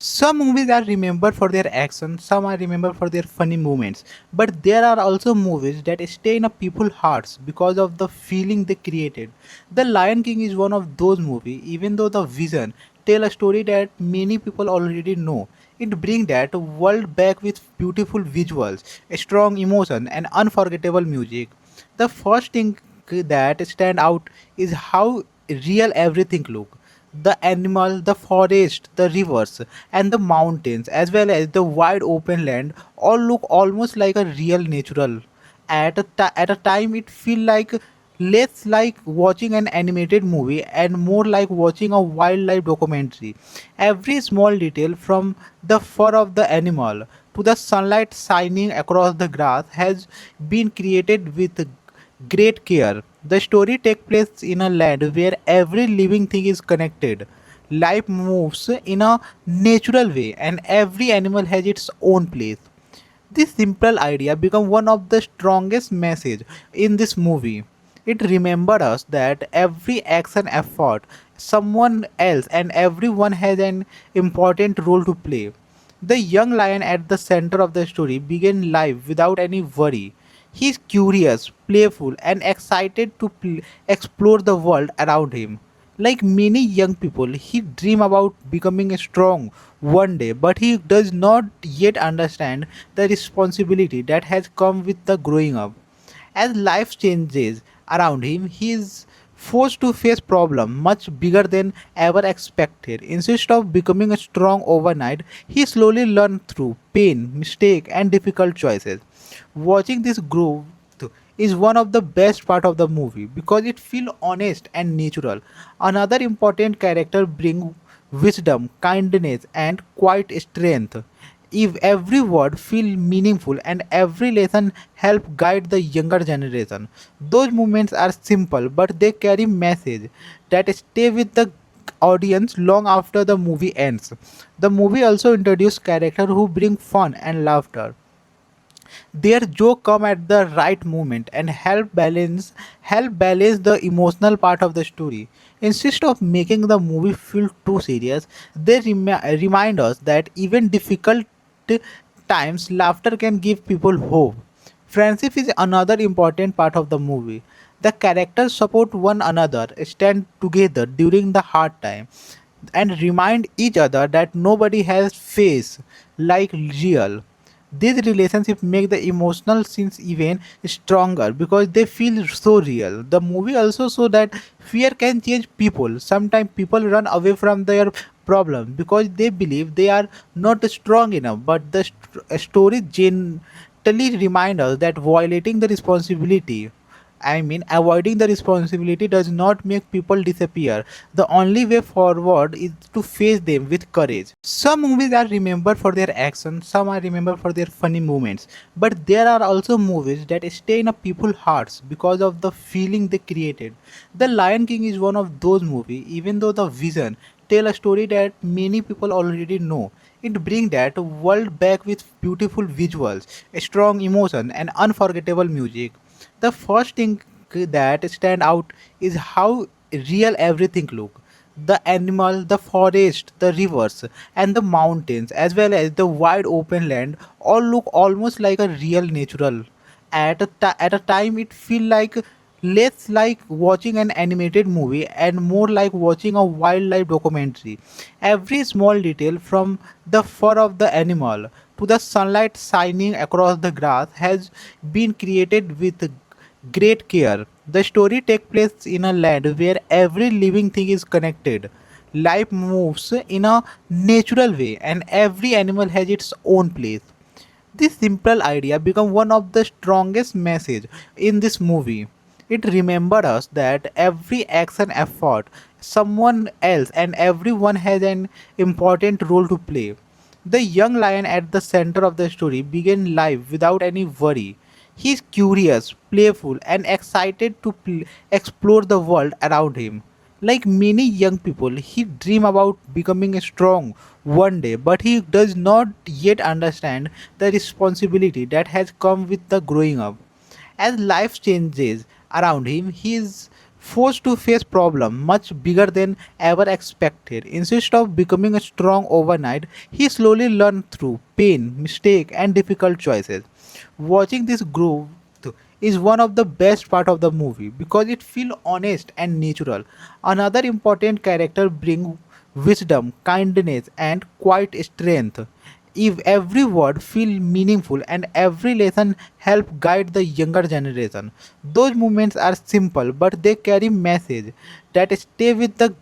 Some movies are remembered for their action, some are remembered for their funny moments, but there are also movies that stay in a people's hearts because of the feeling they created. The Lion King is one of those movies, even though the vision tell a story that many people already know. It brings that world back with beautiful visuals, strong emotion, and unforgettable music. The first thing that stand out is how real everything look. The animal, the forest, the rivers, and the mountains, as well as the wide open land, all look almost like a real natural. At a time, it feel like less like watching an animated movie and more like watching a wildlife documentary. Every small detail, from the fur of the animal to the sunlight shining across the grass, has been created with great care. The story takes place in a land where every living thing is connected. Life moves in a natural way and every animal has its own place. This simple idea became one of the strongest message in this movie. It remembered us that every action effort, someone else and everyone has an important role to play. The young lion at the center of the story began life without any worry. He is curious, playful, and excited to explore the world around him. Like many young people, he dreams about becoming strong one day, but he does not yet understand the responsibility that has come with the growing up. As life changes around him, he is forced to face problems much bigger than ever expected. Instead of becoming strong overnight, he slowly learns through pain, mistake, and difficult choices. Watching this growth is one of the best part of the movie because it feels honest and natural. Another important character bring wisdom, kindness, and quiet strength. If every word feel meaningful and every lesson help guide the younger generation, those moments are simple but they carry message that stay with the audience long after the movie ends. The movie also introduce characters who bring fun and laughter. Their joke come at the right moment and help balance the emotional part of the story. Instead of making the movie feel too serious, they remind us that even difficult times laughter can give people hope. Friendship is another important part of the movie. The characters support one another, stand together during the hard time, and remind each other that nobody has face like real. These relationships make the emotional scenes even stronger because they feel so real. The movie also shows that fear can change people. Sometimes people run away from their problems because they believe they are not strong enough. But the story gently reminds us that violating the responsibility avoiding the responsibility does not make people disappear. The only way forward is to face them with courage. Some movies are remembered for their action, some are remembered for their funny moments, but there are also movies that stay in a people's hearts because of the feeling they created. The Lion King is one of those movies, even though the vision tell a story that many people already know. It brings that world back with beautiful visuals, strong emotion, and unforgettable music. The first thing that stand out is how real everything look. The animal, the forest, the rivers, and the mountains, as well as the wide open land, all look almost like a real natural. At a time, it feel like less like watching an animated movie and more like watching a wildlife documentary. Every small detail, from the fur of the animal to the sunlight shining across the grass, has been created with great care. The story takes place in a land where every living thing is connected. Life moves in a natural way and every animal has its own place. This simple idea became one of the strongest message in this movie. It remembered us that every action effort, someone else and everyone has an important role to play. The young lion at the center of the story began life without any worry. He is curious, playful, and excited to explore the world around him. Like many young people, he dreams about becoming strong one day, but he does not yet understand the responsibility that has come with the growing up. As life changes around him, he is forced to face problem much bigger than ever expected. Instead of becoming strong overnight, he slowly learned through pain, mistake, and difficult choices. Watching this growth is one of the best part of the movie because it feels honest and natural. Another important character bring wisdom, kindness, and quiet strength. If every word feel meaningful and every lesson help guide the younger generation, those moments are simple but they carry message that stay with the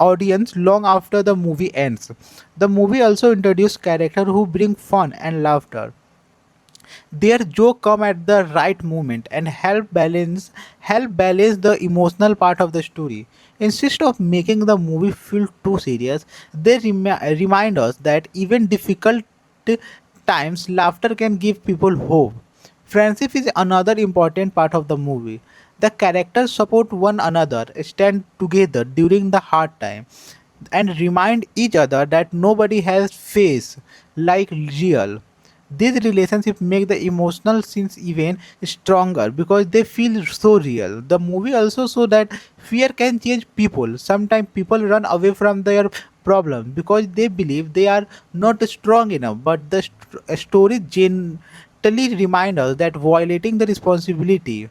audience long after the movie ends. The movie also introduces characters who bring fun and laughter. Their joke come at the right moment and help balance the emotional part of the story. Instead of making the movie feel too serious, they remind us that even difficult times laughter can give people hope. Friendship is another important part of the movie. The characters support one another, stand together during the hard time, and remind each other that nobody has face like real. These relationships make the emotional scenes even stronger because they feel so real. The movie also shows that fear can change people. Sometimes people run away from their problem because they believe they are not strong enough. But the story gently reminds us that violating the responsibility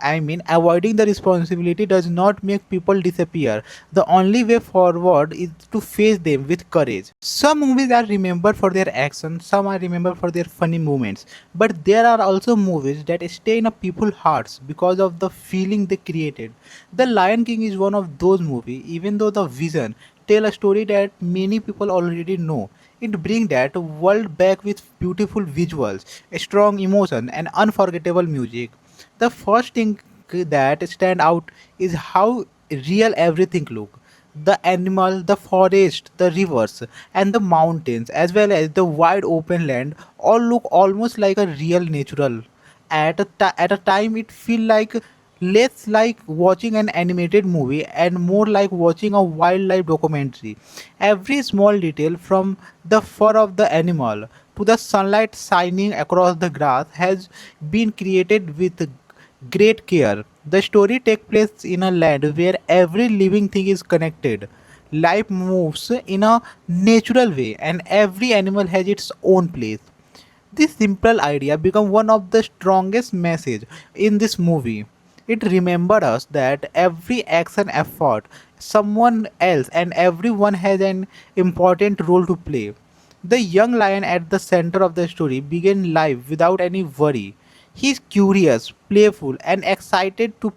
avoiding the responsibility does not make people disappear. The only way forward is to face them with courage. Some movies are remembered for their action, some are remembered for their funny moments, but there are also movies that stay in a people's hearts because of the feeling they created. The Lion King is one of those movies, even though the vision tell a story that many people already know. It brings that world back with beautiful visuals, strong emotion, and unforgettable music. The first thing that stand out is how real everything look. The animal, the forest, the rivers, and the mountains, as well as the wide open land, all look almost like a real natural. At a time, it feel like less like watching an animated movie and more like watching a wildlife documentary. Every small detail, from the fur of the animal to the sunlight shining across the grass, has been created with great care. The story takes place in a land where every living thing is connected. Life moves in a natural way and every animal has its own place. This simple idea became one of the strongest message in this movie. It remembered us that every action effort, someone else and everyone has an important role to play. The young lion at the center of the story began life without any worry. He is curious, playful, and excited to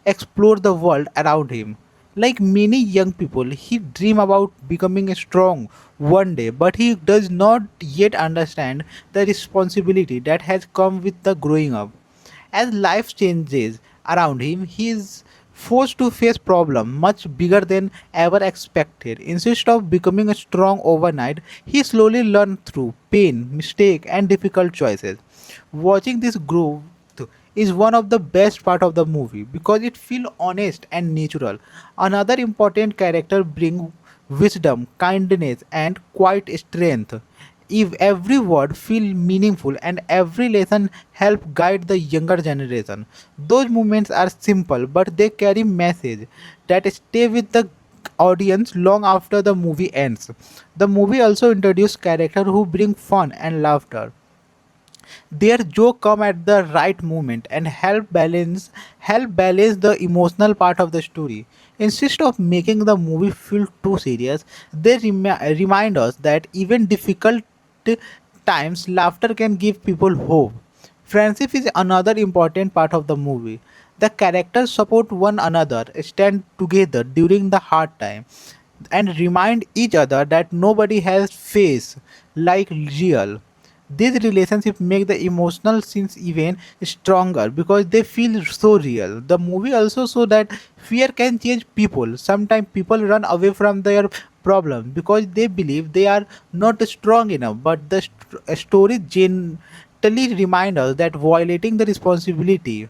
explore the world around him. Like many young people, he dreams about becoming strong one day, but he does not yet understand the responsibility that has come with the growing up. As life changes around him, he is forced to face problems much bigger than ever expected. Instead of becoming strong overnight, he slowly learns through pain, mistake, and difficult choices. Watching this growth is one of the best part of the movie because it feels honest and natural. Another important character bring wisdom, kindness, and quiet strength. If every word feel meaningful and every lesson help guide the younger generation, those moments are simple but they carry message that stay with the audience long after the movie ends. The movie also introduces characters who bring fun and laughter. Their joke come at the right moment and help balance the emotional part of the story. Instead of making the movie feel too serious, they remind us that even difficult times laughter can give people hope. Friendship is another important part of the movie. The characters support one another, stand together during the hard time, and remind each other that nobody has face like real. These relationships make the emotional scenes even stronger because they feel so real. The movie also shows that fear can change people. Sometimes people run away from their problem because they believe they are not strong enough. But the story gently reminds us that violating the responsibility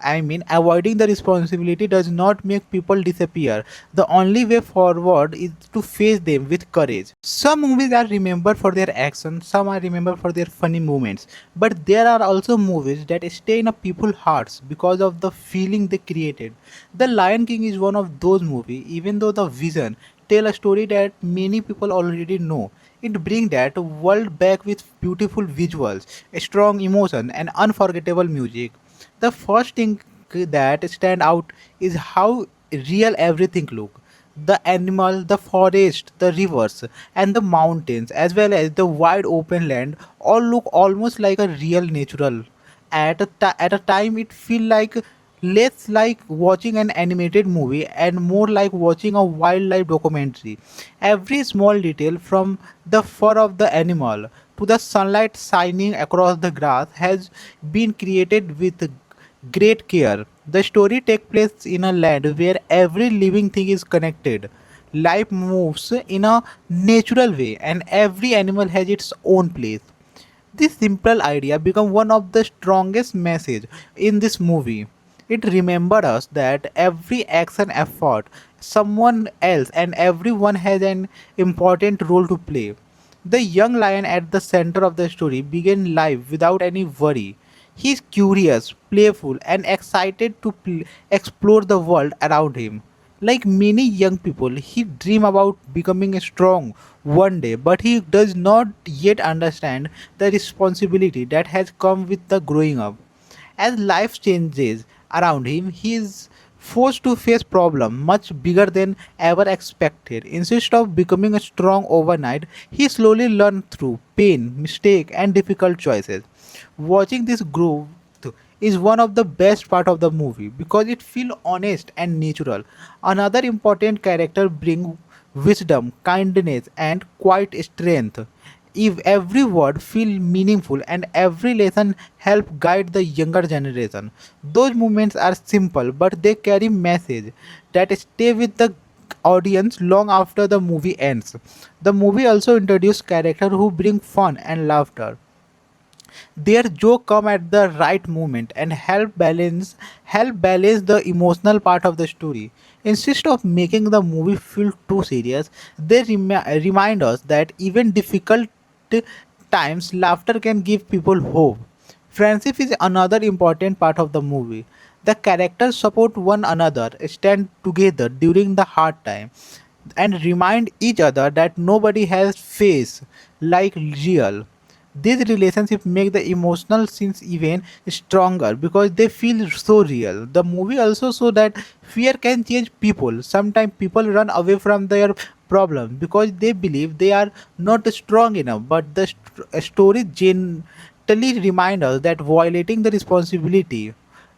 Avoiding the responsibility does not make people disappear. The only way forward is to face them with courage. Some movies are remembered for their action, some are remembered for their funny moments, but there are also movies that stay in a people's hearts because of the feeling they created. The Lion King is one of those movies, even though the vision tell a story that many people already know. It brings that world back with beautiful visuals, strong emotion, and unforgettable music. The first thing that stand out is how real everything look. The animal, the forest, the rivers, and the mountains, as well as the wide open land, all look almost like a real natural. At a time, it feel like less like watching an animated movie and more like watching a wildlife documentary. Every small detail, from the fur of the animal to the sunlight shining across the grass, has been created with great care. The story takes place in a land where every living thing is connected. Life moves in a natural way and every animal has its own place. This simple idea became one of the strongest message in this movie. It remembered us that every action effort, someone else and everyone has an important role to play. The young lion at the center of the story began life without any worry. He is curious, playful, and excited to explore the world around him. Like many young people, he dreams about becoming strong one day, but he does not yet understand the responsibility that has come with the growing up. As life changes around him, he is forced to face problems much bigger than ever expected. Instead of becoming strong overnight, he slowly learns through pain, mistake, and difficult choices. Watching this growth is one of the best part of the movie because it feels honest and natural. Another important character bring wisdom, kindness, and quiet strength. If every word feel meaningful and every lesson help guide the younger generation, those moments are simple but they carry message that stay with the audience long after the movie ends. The movie also introduced characters who bring fun and laughter. Their joke come at the right moment and help balance the emotional part of the story. Instead of making the movie feel too serious, they remind us that even difficult times laughter can give people hope. Friendship is another important part of the movie. The characters support one another, stand together during the hard time, and remind each other that nobody has face like real. These relationships make the emotional scenes even stronger because they feel so real. The movie also shows that fear can change people. Sometimes people run away from their problems because they believe they are not strong enough. But the story gently reminds us that violating the responsibility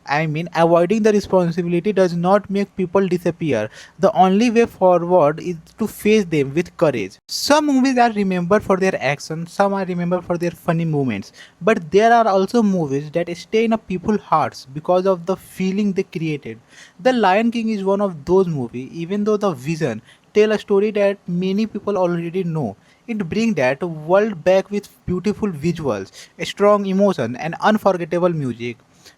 avoiding the responsibility does not make people disappear. The only way forward is to face them with courage. Some movies are remembered for their action, some are remembered for their funny moments, but there are also movies that stay in a people's hearts because of the feeling they created. The Lion King is one of those movies, even though the vision tell a story that many people already know. It brings that world back with beautiful visuals, strong emotion, and unforgettable music.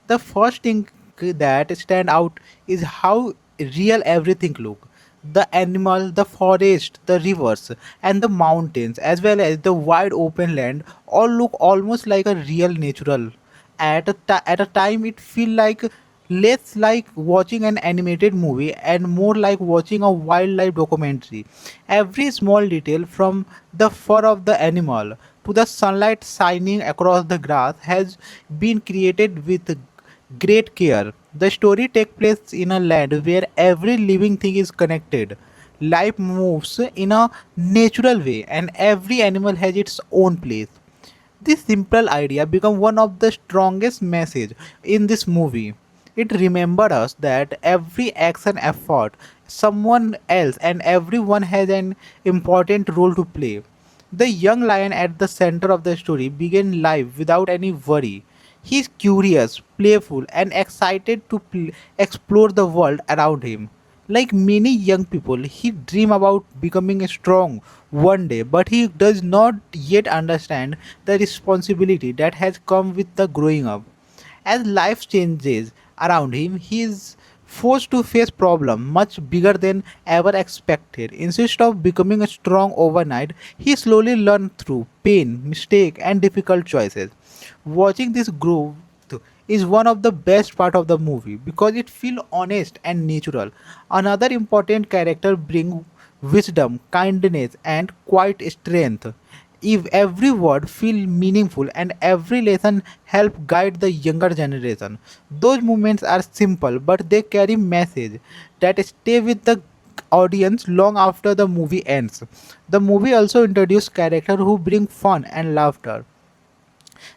The first thing that stand out is how real everything look. The animal, the forest, the rivers, and the mountains, as well as the wide open land, all look almost like a real natural. At a time, it feel like less like watching an animated movie and more like watching a wildlife documentary. Every small detail, from the fur of the animal to the sunlight shining across the grass, has been created with great care. The story takes place in a land where every living thing is connected. Life moves in a natural way and every animal has its own place. This simple idea became one of the strongest message in this movie. It remembered us that every action effort, someone else and everyone has an important role to play. The young lion at the center of the story began life without any worry. He is curious, playful, and excited to explore the world around him. Like many young people, he dreams about becoming strong one day, but he does not yet understand the responsibility that has come with the growing up. As life changes around him, he is forced to face problems much bigger than ever expected. Instead of becoming strong overnight, he slowly learned through pain, mistake, and difficult choices. Watching this growth is one of the best part of the movie because it feels honest and natural. Another important character bring wisdom, kindness, and quiet strength. If every word feel meaningful and every lesson help guide the younger generation, those moments are simple but they carry message that stay with the audience long after the movie ends. The movie also introduces characters who bring fun and laughter.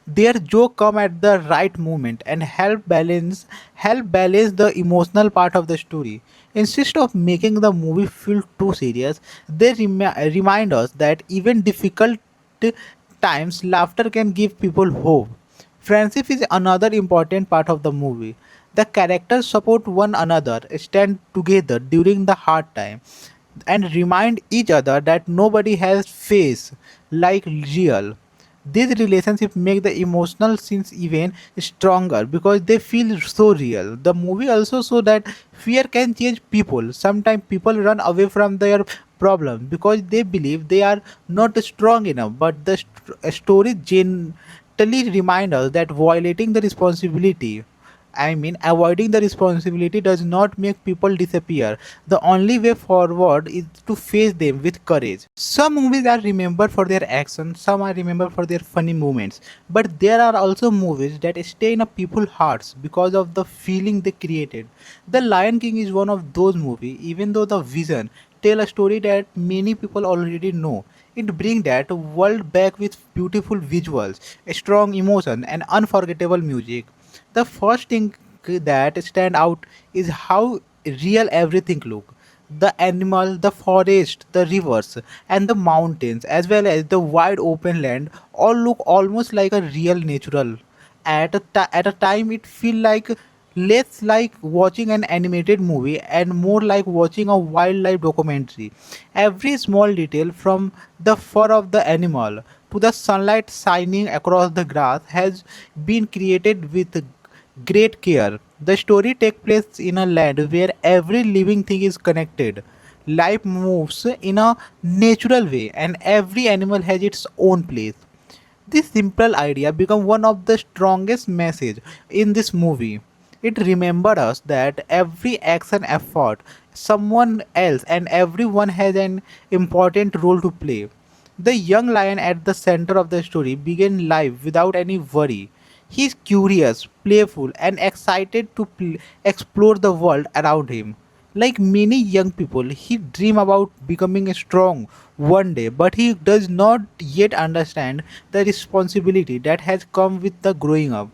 Their joke come at the right moment and help balance the emotional part of the story. Instead of making the movie feel too serious, they remind us that even difficult times laughter can give people hope. Friendship is another important part of the movie. The characters support one another, stand together during the hard time, and remind each other that nobody has face like real. These relationships make the emotional scenes even stronger because they feel so real. The movie also shows that fear can change people. Sometimes people run away from their problem because they believe they are not strong enough. But the story gently reminds us that violating the responsibility avoiding the responsibility does not make people disappear. The only way forward is to face them with courage. Some movies are remembered for their action, some are remembered for their funny moments, but there are also movies that stay in a people's hearts because of the feeling they created. The Lion King is one of those movies, even though the vision tell a story that many people already know. It brings that world back with beautiful visuals, strong emotion, and unforgettable music. The first thing that stand out is how real everything look. The animal, the forest, the rivers, and the mountains, as well as the wide open land, all look almost like a real natural. At a time, it feel like less like watching an animated movie and more like watching a wildlife documentary. Every small detail, from the fur of the animal to the sunlight shining across the grass, has been created with great care. The story takes place in a land where every living thing is connected. Life moves in a natural way and every animal has its own place. This simple idea became one of the strongest message in this movie. It remembered us that every action effort, someone else and everyone has an important role to play. The young lion at the center of the story began life without any worry. He is curious, playful, and excited to explore the world around him. Like many young people, he dreams about becoming strong one day, but he does not yet understand the responsibility that has come with the growing up.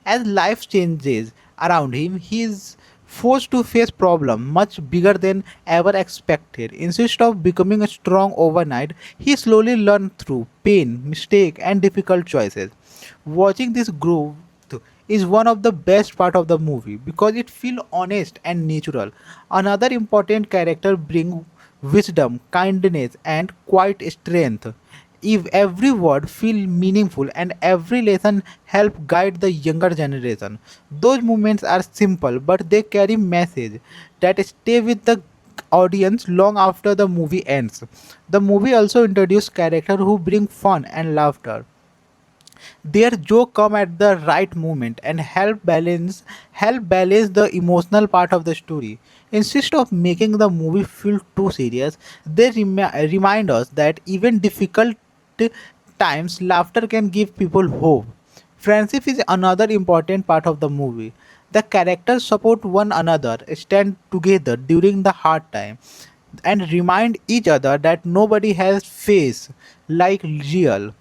As life changes around him, he is forced to face problems much bigger than ever expected. Instead of becoming strong overnight, he slowly learns through pain, mistake, and difficult choices. Watching this growth is one of the best part of the movie because it feels honest and natural. Another important character bring wisdom, kindness, and quiet strength. If every word feel meaningful and every lesson help guide the younger generation, those moments are simple but they carry message that stay with the audience long after the movie ends. The movie also introduces characters who bring fun and laughter. Their joke come at the right moment and help balance the emotional part of the story. Instead of making the movie feel too serious, they remind us that even difficult times laughter can give people hope. Friendship is another important part of the movie. The characters support one another, stand together during the hard time, and remind each other that nobody has face like real.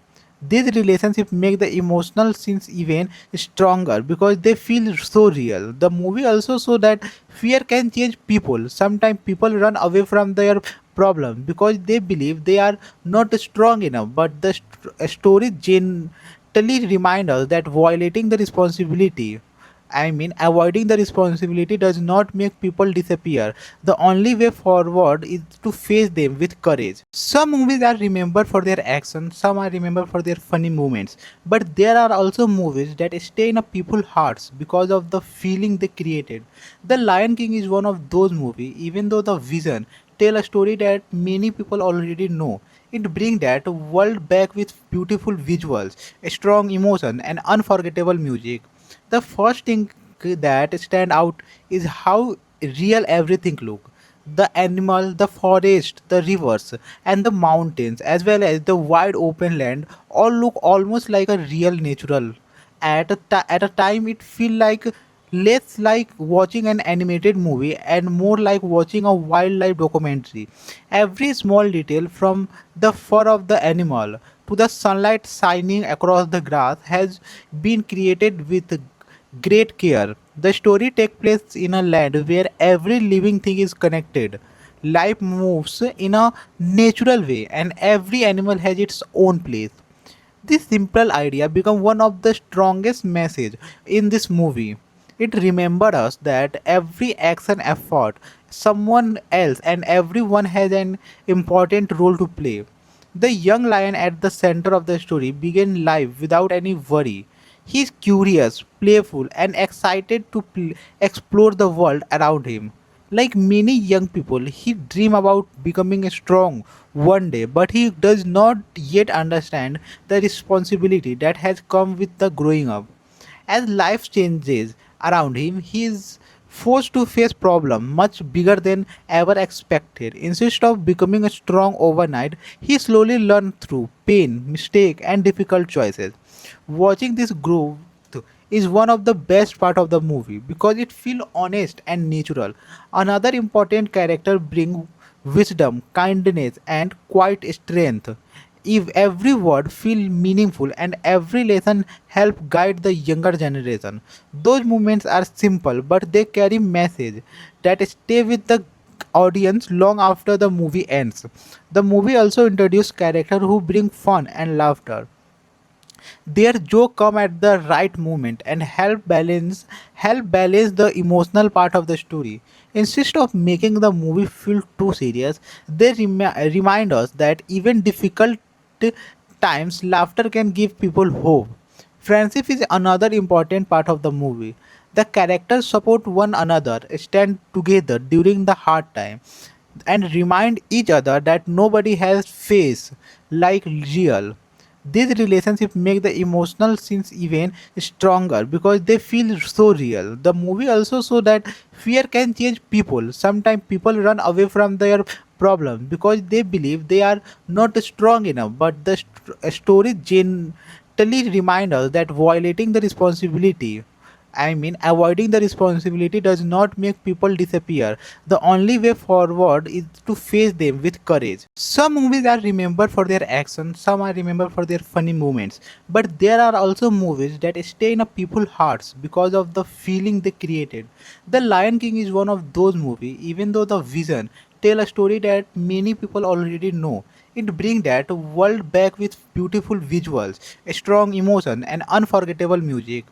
These relationships make the emotional scenes even stronger because they feel so real. The movie also shows that fear can change people. Sometimes people run away from their problem because they believe they are not strong enough. But the story gently reminds us that violating the responsibility Avoiding the responsibility does not make people disappear. The only way forward is to face them with courage. Some movies are remembered for their action, some are remembered for their funny moments, but there are also movies that stay in a people's hearts because of the feeling they created. The Lion King is one of those movies, even though the vision tell a story that many people already know. It brings that world back with beautiful visuals, strong emotion, and unforgettable music. The first thing that stand out is how real everything look. The animal, the forest, the rivers, and the mountains, as well as the wide open land, all look almost like a real natural. At a time, it feel like less like watching an animated movie and more like watching a wildlife documentary. Every small detail, from the fur of the animal to the sunlight shining across the grass, has been created with great care. The story takes place in a land where every living thing is connected. Life moves in a natural way and every animal has its own place. This simple idea became one of the strongest message in this movie. It remembered us that every action effort, someone else and everyone has an important role to play. The young lion at the center of the story began life without any worry. He is curious, playful, and excited to explore the world around him. Like many young people, he dreams about becoming strong one day, but he does not yet understand the responsibility that has come with the growing up. As life changes around him, he is forced to face problems much bigger than ever expected. Instead of becoming strong overnight, he slowly learns through pain, mistake, and difficult choices. Watching this growth is one of the best part of the movie because it feels honest and natural. Another important character bring wisdom, kindness, and quiet strength. If every word feel meaningful and every lesson help guide the younger generation, those moments are simple but they carry message that stay with the audience long after the movie ends. The movie also introduce characters who bring fun and laughter. Their joke come at the right moment and help balance the emotional part of the story. Instead of making the movie feel too serious, they remind us that even difficult times laughter can give people hope. Friendship is another important part of the movie. The characters support one another, stand together during the hard time, and remind each other that nobody has face like real. These relationships make the emotional scenes even stronger because they feel so real. The movie also shows that fear can change people. Sometimes people run away from their problems because they believe they are not strong enough. But the story gently reminds us that violating the responsibility avoiding the responsibility does not make people disappear. The only way forward is to face them with courage. Some movies are remembered for their action, some are remembered for their funny moments, but there are also movies that stay in a people's hearts because of the feeling they created. The Lion King is one of those movies, even though the vision tell a story that many people already know. It brings that world back with beautiful visuals, strong emotion, and unforgettable music.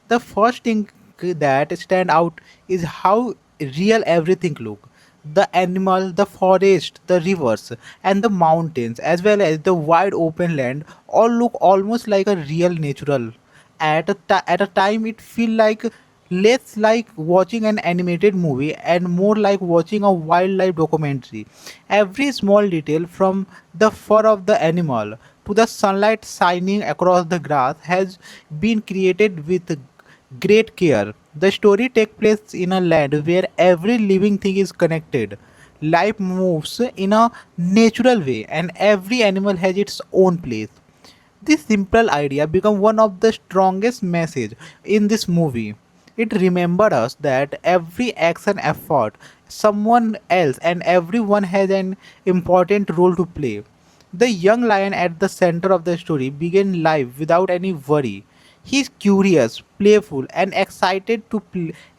The first thing that stand out is how real everything look. The animal, the forest, the rivers, and the mountains, as well as the wide open land, all look almost like a real natural. At a time, it feel like less like watching an animated movie and more like watching a wildlife documentary. Every small detail, from the fur of the animal to the sunlight shining across the grass, has been created with great care. The story takes place in a land where every living thing is connected. Life moves in a natural way and every animal has its own place. This simple idea became one of the strongest message in this movie. It remembered us that every action effort, someone else and everyone has an important role to play. The young lion at the center of the story began life without any worry. He is curious, playful, and excited to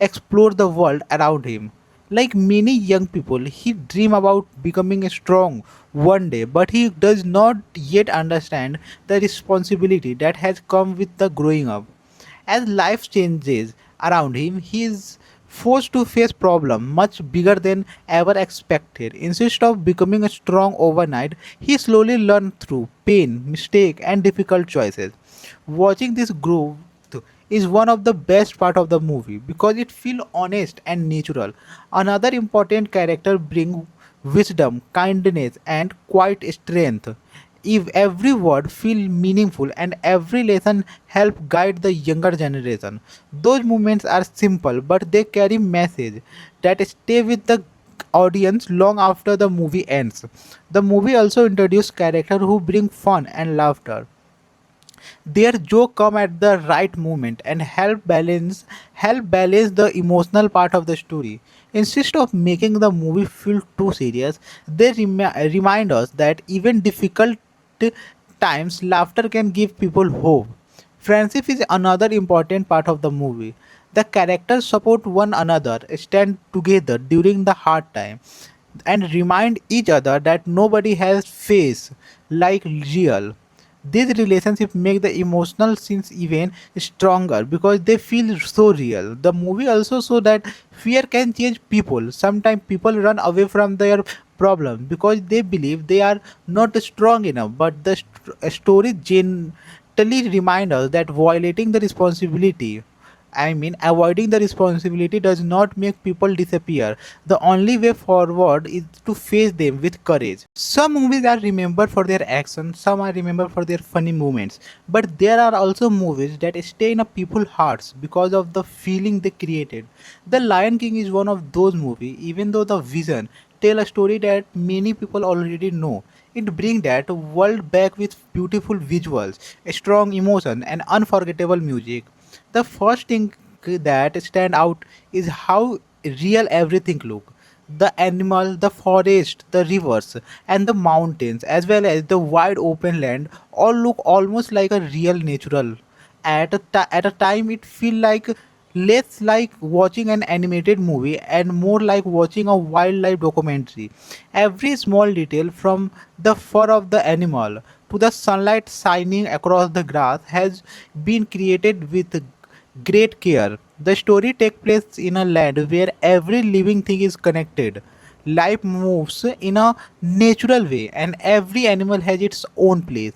explore the world around him. Like many young people, he dreams about becoming strong one day, but he does not yet understand the responsibility that has come with the growing up. As life changes around him, he is forced to face problems much bigger than ever expected. Instead of becoming strong overnight, he slowly learned through pain, mistake, and difficult choices. Watching this growth is one of the best part of the movie because it feels honest and natural. Another important character bring wisdom, kindness, and quiet strength. If every word feel meaningful and every lesson help guide the younger generation, those moments are simple but they carry message that stay with the audience long after the movie ends. The movie also introduces characters who bring fun and laughter. Their joke come at the right moment and help balance the emotional part of the story. Instead of making the movie feel too serious, they remind us that even difficult times laughter can give people hope. Friendship is another important part of the movie. The characters support one another, stand together during the hard time, and remind each other that nobody has face like real. These relationships make the emotional scenes even stronger because they feel so real. The movie also shows that fear can change people. Sometimes people run away from their problem because they believe they are not strong enough. But the story gently reminds us that violating the responsibility avoiding the responsibility does not make people disappear. The only way forward is to face them with courage. Some movies are remembered for their action, some are remembered for their funny moments, but there are also movies that stay in a people's hearts because of the feeling they created. The Lion King is one of those movies, even though the vision tell a story that many people already know. It brings that world back with beautiful visuals, strong emotion, and unforgettable music. The first thing that stand out is how real everything look. The animal, the forest, the rivers, and the mountains, as well as the wide open land, all look almost like a real natural. At a time, it feel like less like watching an animated movie and more like watching a wildlife documentary. Every small detail, from the fur of the animal to the sunlight shining across the grass, has been created with great care. The story takes place in a land where every living thing is connected. Life moves in a natural way and every animal has its own place.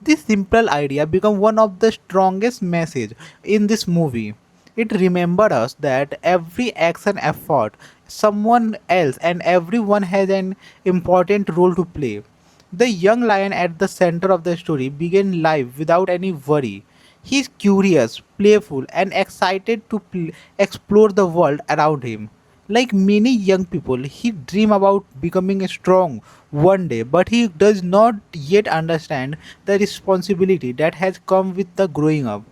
This simple idea became one of the strongest message in this movie. It remembered us that every action effort, someone else and everyone has an important role to play. The young lion at the center of the story began life without any worry. He is curious, playful, and excited to explore the world around him. Like many young people, he dreams about becoming strong one day, but he does not yet understand the responsibility that has come with the growing up.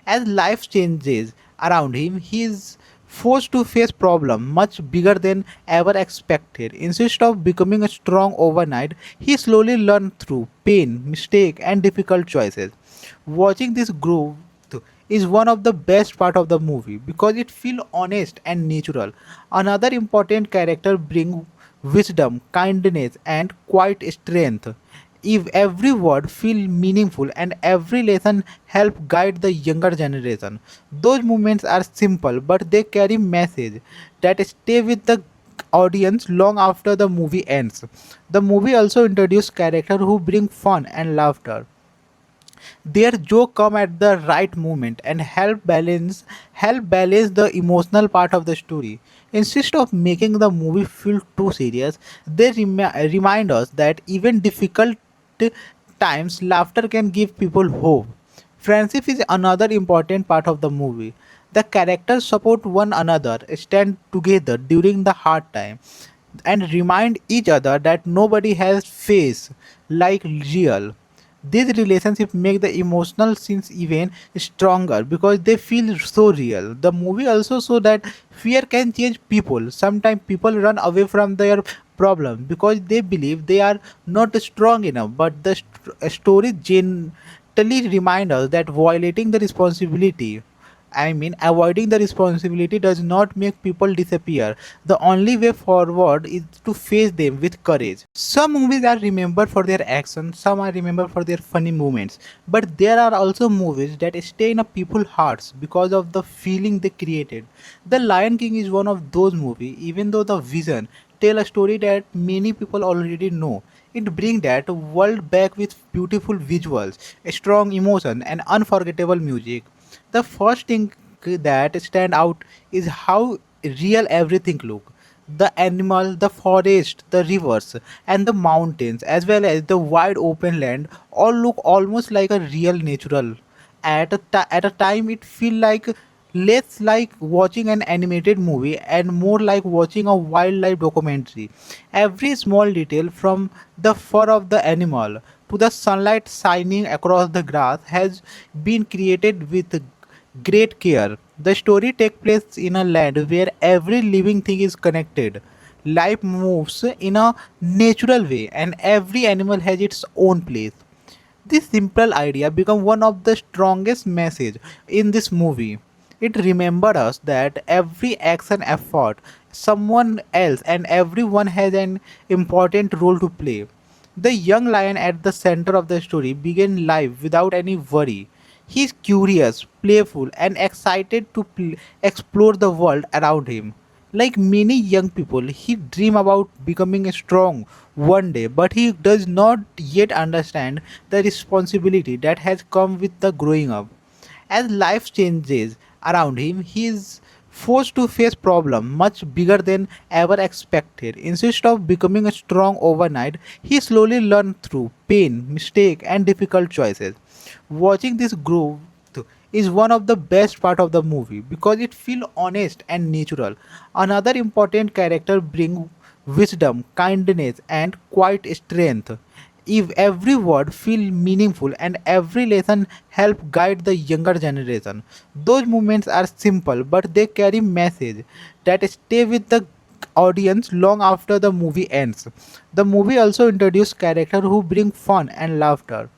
As life changes around him, he is forced to face problems much bigger than ever expected. Instead of becoming strong overnight, he slowly learned through pain, mistake, and difficult choices. Watching this growth is one of the best part of the movie because it feels honest and natural. Another important character bring wisdom, kindness, and quiet strength. If every word feel meaningful and every lesson help guide the younger generation, those moments are simple but they carry message that stay with the audience long after the movie ends. The movie also introduces characters who bring fun and laughter. Their joke come at the right moment and help balance the emotional part of the story. Instead of making the movie feel too serious, they remind us that even difficult times laughter can give people hope. Friendship is another important part of the movie. The characters support one another, stand together during the hard time, and remind each other that nobody has face like real. These relationships make the emotional scenes even stronger because they feel so real. The movie also shows that fear can change people. Sometimes people run away from their problem because they believe they are not strong enough. But the story gently reminds us that violating the responsibility Avoiding the responsibility does not make people disappear. The only way forward is to face them with courage. Some movies are remembered for their action, some are remembered for their funny moments. But there are also movies that stay in a people's hearts because of the feeling they created. The Lion King is one of those movies, even though the vision tell a story that many people already know. It brings that world back with beautiful visuals, strong emotion, and unforgettable music. The first thing that stand out is how real everything look. The animal, the forest, the rivers, and the mountains, as well as the wide open land, all look almost like a real natural. At a time, it feel like less like watching an animated movie and more like watching a wildlife documentary. Every small detail, from the fur of the animal to the sunlight shining across the grass, has been created with great care. The story takes place in a land where every living thing is connected. Life moves in a natural way and every animal has its own place. This simple idea became one of the strongest message in this movie. It remembered us that every action effort, someone else and everyone has an important role to play. The young lion at the center of the story began life without any worry. He is curious, playful, and excited to explore the world around him. Like many young people, he dreams about becoming strong one day, but he does not yet understand the responsibility that has come with the growing up. As life changes around him, he is forced to face problems much bigger than ever expected. Instead of becoming strong overnight, he slowly learns through pain, mistake, and difficult choices. Watching this growth is one of the best part of the movie because it feels honest and natural. Another important character bring wisdom, kindness, and quiet strength. If every word feel meaningful and every lesson help guide the younger generation, those moments are simple but they carry message that stay with the audience long after the movie ends. The movie also introduce characters who bring fun and laughter.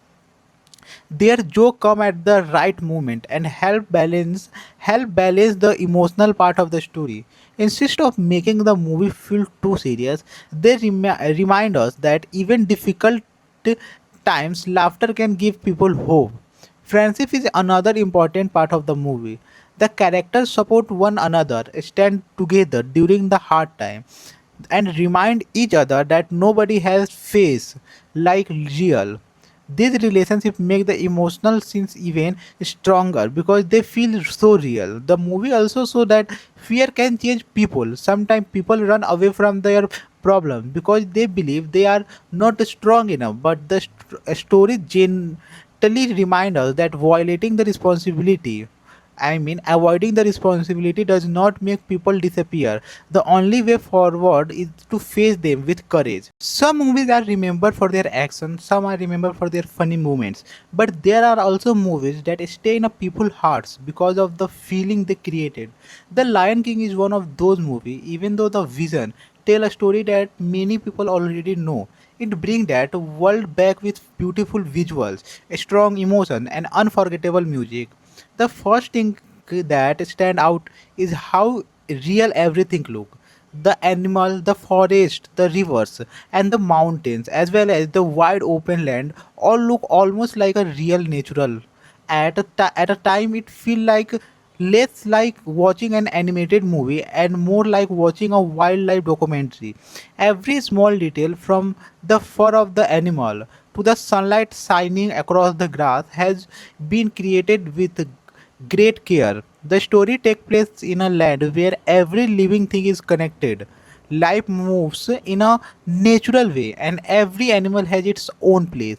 Their joke come at the right moment and help balance the emotional part of the story. Instead of making the movie feel too serious, they remind us that even difficult times laughter can give people hope. Friendship is another important part of the movie. The characters support one another, stand together during the hard time, and remind each other that nobody has face like real. These relationships make the emotional scenes even stronger because they feel so real. The movie also shows that fear can change people. Sometimes people run away from their problems because they believe they are not strong enough. But the story gently reminds us that violating the responsibility avoiding the responsibility does not make people disappear. The only way forward is to face them with courage. Some movies are remembered for their action, some are remembered for their funny moments. But there are also movies that stay in a people's hearts because of the feeling they created. The Lion King is one of those movies, even though the vision tell a story that many people already know. It brings that world back with beautiful visuals, strong emotion, and unforgettable music. The first thing that stand out is how real everything look. The animal, the forest, the rivers, and the mountains, as well as the wide open land, all look almost like a real natural. At a time, it feel like less like watching an animated movie and more like watching a wildlife documentary. Every small detail, from the fur of the animal to the sunlight shining across the grass, has been created with great care. The story takes place in a land where every living thing is connected. Life moves in a natural way and every animal has its own place.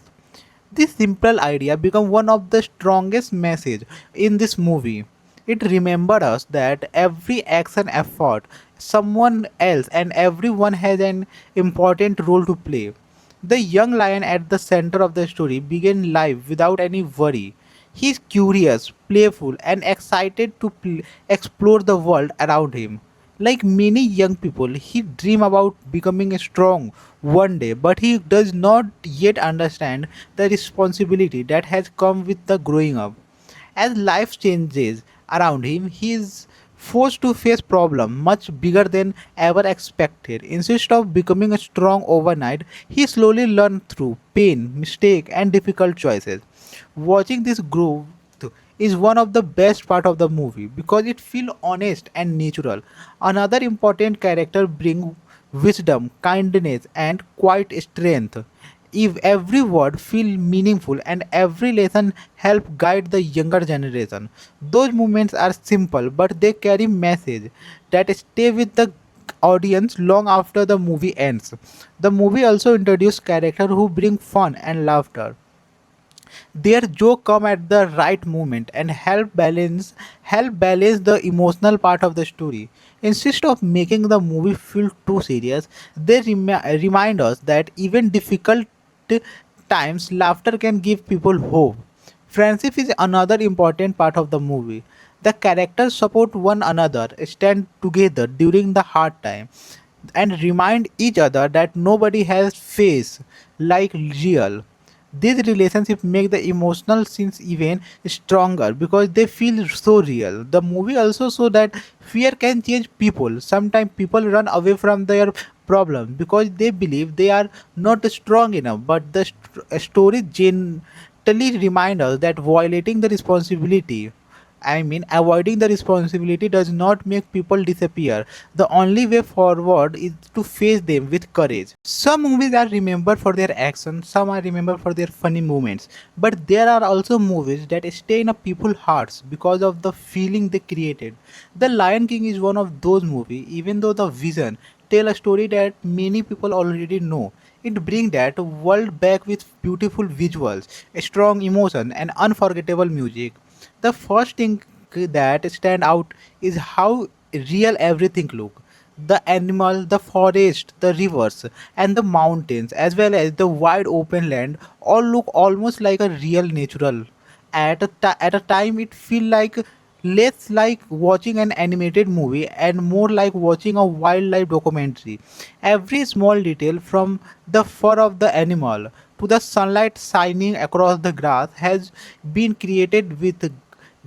This simple idea became one of the strongest message in this movie. It remembered us that every action effort, someone else and everyone has an important role to play. The young lion at the center of the story began life without any worry. He is curious, playful, and excited to explore the world around him. Like many young people, he dreams about becoming strong one day, but he does not yet understand the responsibility that has come with the growing up. As life changes around him, he is forced to face problems much bigger than ever expected. Instead of becoming strong overnight, he slowly learned through pain, mistake, and difficult choices. Watching this growth is one of the best part of the movie because it feels honest and natural. Another important character bring wisdom, kindness, and quiet strength. If every word feel meaningful and every lesson help guide the younger generation, those moments are simple but they carry message that stay with the audience long after the movie ends. The movie also introduces characters who bring fun and laughter. Their joke come at the right moment and help balance the emotional part of the story. Instead of making the movie feel too serious, they remind us that even difficult times laughter can give people hope. Friendship is another important part of the movie. The characters support one another, stand together during the hard time, and remind each other that nobody has face like real. These relationships make the emotional scenes even stronger because they feel so real. The movie also shows that fear can change people. Sometimes people run away from their problems because they believe they are not strong enough. But the story gently reminds us that violating the responsibility avoiding the responsibility does not make people disappear. The only way forward is to face them with courage. Some movies are remembered for their action, some are remembered for their funny moments, but there are also movies that stay in a people's hearts because of the feeling they created. The Lion King is one of those movies, even though the vision tell a story that many people already know. It brings that world back with beautiful visuals, strong emotion, and unforgettable music. The first thing that stand out is how real everything look. The animal, the forest, the rivers, and the mountains, as well as the wide open land, all look almost like a real natural. At a time, it feel like less like watching an animated movie and more like watching a wildlife documentary. Every small detail, from the fur of the animal to the sunlight shining across the grass, has been created with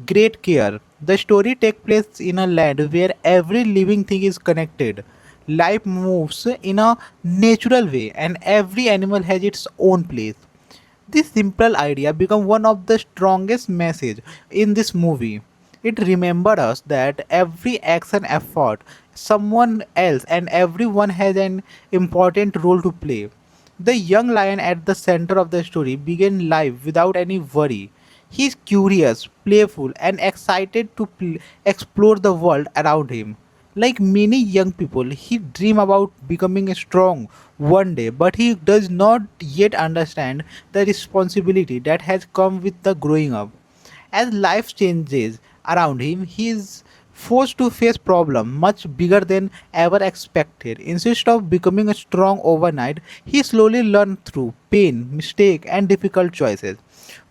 great care. The story takes place in a land where every living thing is connected. Life moves in a natural way and every animal has its own place. This simple idea became one of the strongest message in this movie. It remembered us that every action effort, someone else and everyone has an important role to play. The young lion at the center of the story began life without any worry. He is curious, playful, and excited to explore the world around him. Like many young people, he dreams about becoming strong one day, but he does not yet understand the responsibility that has come with the growing up. As life changes around him, he is forced to face problems much bigger than ever expected. Instead of becoming strong overnight, he slowly learned through pain, mistake, and difficult choices.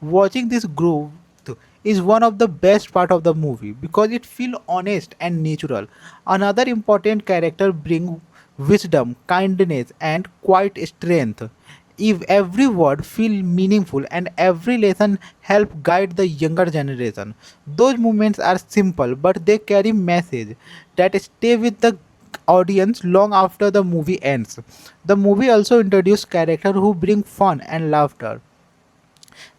Watching this growth is one of the best part of the movie because it feels honest and natural. Another important character bring wisdom, kindness, and quiet strength. If every word feel meaningful and every lesson help guide the younger generation, those moments are simple but they carry message that stay with the audience long after the movie ends. The movie also introduces characters who bring fun and laughter.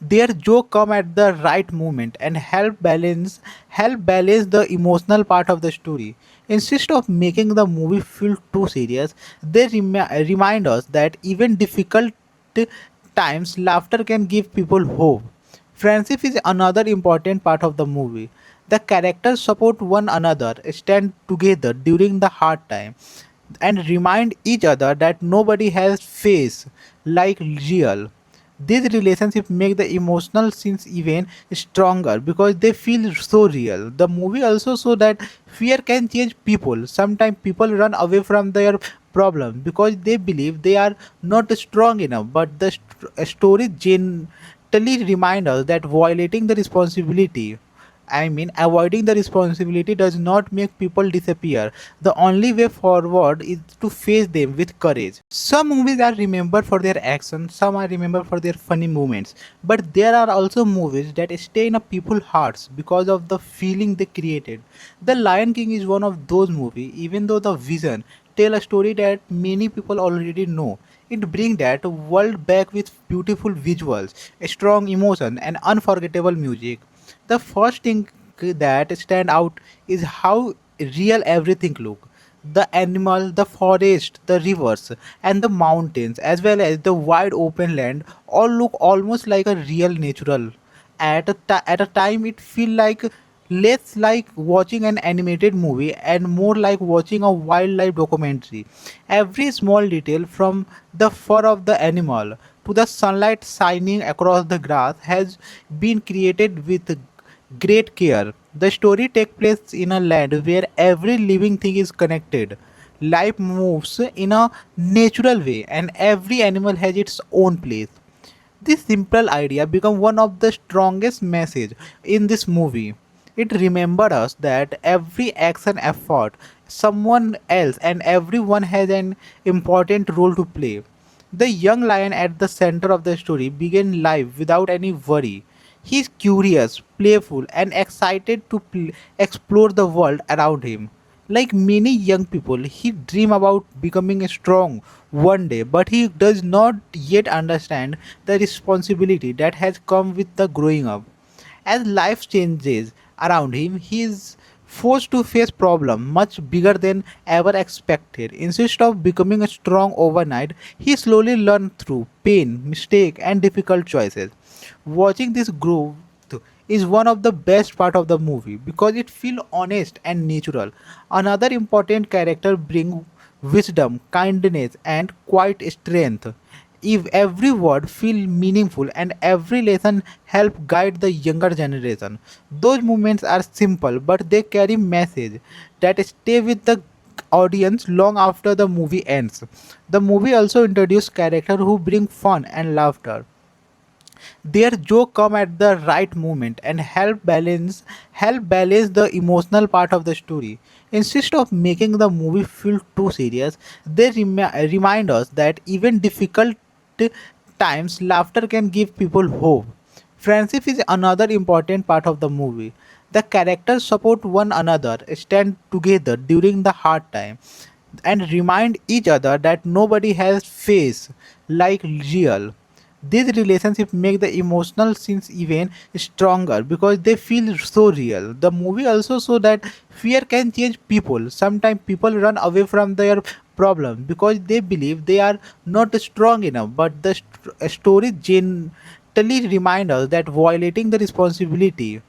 Their joke come at the right moment and help balance the emotional part of the story. Instead of making the movie feel too serious, they remind us that even difficult times laughter can give people hope. Friendship is another important part of the movie. The characters support one another, stand together during the hard time, and remind each other that nobody has face like real. These relationships make the emotional scenes even stronger because they feel so real. The movie also shows that fear can change people. Sometimes people run away from their problems because they believe they are not strong enough. But the story gently reminds us that violating the responsibility Avoiding the responsibility does not make people disappear. The only way forward is to face them with courage. Some movies are remembered for their action, some are remembered for their funny moments. But there are also movies that stay in a people's hearts because of the feeling they created. The Lion King is one of those movies, even though the vision tell a story that many people already know. It brings that world back with beautiful visuals, strong emotion, and unforgettable music. The first thing that stand out is how real everything look. The animal, the forest, the rivers, and the mountains, as well as the wide open land, all look almost like a real natural. At a time, it feel like less like watching an animated movie and more like watching a wildlife documentary. Every small detail, from the fur of the animal to the sunlight shining across the grass, has been created with great care. The story takes place in a land where every living thing is connected. Life moves in a natural way and every animal has its own place. This simple idea became one of the strongest message in this movie. It remembered us that every action effort, someone else and everyone has an important role to play. The young lion at the center of the story began life without any worry. He is curious, playful, and excited to explore the world around him. Like many young people, he dreams about becoming strong one day, but he does not yet understand the responsibility that has come with the growing up. As life changes around him, he is forced to face problems much bigger than ever expected. Instead of becoming strong overnight, he slowly learns through pain, mistake, and difficult choices. Watching this growth is one of the best part of the movie because it feels honest and natural. Another important character bring wisdom, kindness, and quiet strength. If every word feel meaningful and every lesson help guide the younger generation, those moments are simple but they carry message that stay with the audience long after the movie ends. The movie also introduced characters who bring fun and laughter. Their joke come at the right moment and help balance the emotional part of the story. Instead of making the movie feel too serious, they remind us that even difficult times laughter can give people hope. Friendship is another important part of the movie. The characters support one another, stand together during the hard time, and remind each other that nobody has face like real. These relationships make the emotional scenes even stronger because they feel so real. The movie also shows that fear can change people. Sometimes people run away from their problems because they believe they are not strong enough. But the story gently reminds us that violating the responsibility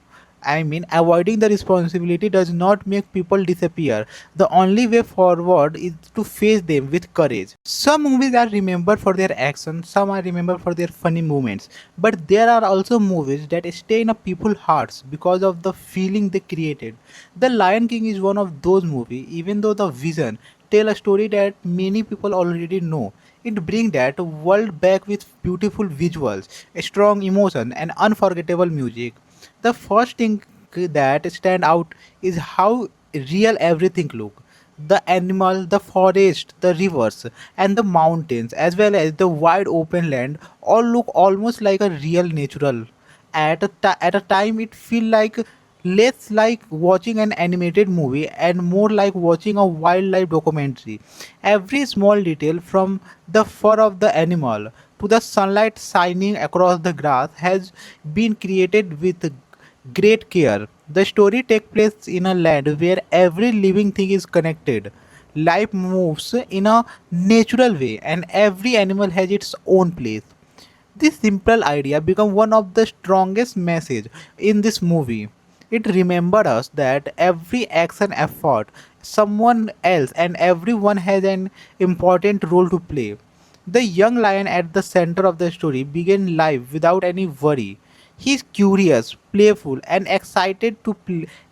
avoiding the responsibility does not make people disappear. The only way forward is to face them with courage. Some movies are remembered for their action, some are remembered for their funny moments. But there are also movies that stay in a people's hearts because of the feeling they created. The Lion King is one of those movies, even though the vision tell a story that many people already know. It brings that world back with beautiful visuals, strong emotion, and unforgettable music. The first thing that stand out is how real everything look. The animal, the forest, the rivers, and the mountains, as well as the wide open land, all look almost like a real natural. At a time, it feel like less like watching an animated movie and more like watching a wildlife documentary. Every small detail, from the fur of the animal to the sunlight shining across the grass, has been created with great care. The story takes place in a land where every living thing is connected. Life moves in a natural way and every animal has its own place. This simple idea became one of the strongest message in this movie. It remembered us that every action effort, someone else and everyone has an important role to play. The young lion at the center of the story began life without any worry. He is curious, playful, and excited to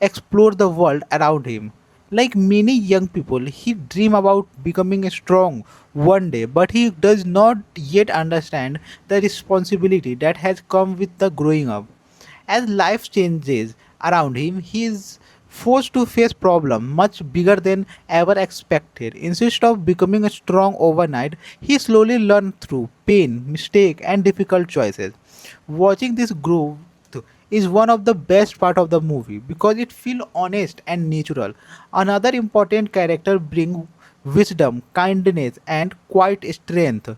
explore the world around him. Like many young people, he dreams about becoming strong one day, but he does not yet understand the responsibility that has come with the growing up. As life changes around him, he is forced to face problems much bigger than ever expected. Instead of becoming strong overnight, he slowly learned through pain, mistake, and difficult choices. Watching this growth is one of the best part of the movie because it feels honest and natural. Another important character bring wisdom, kindness, and quiet strength.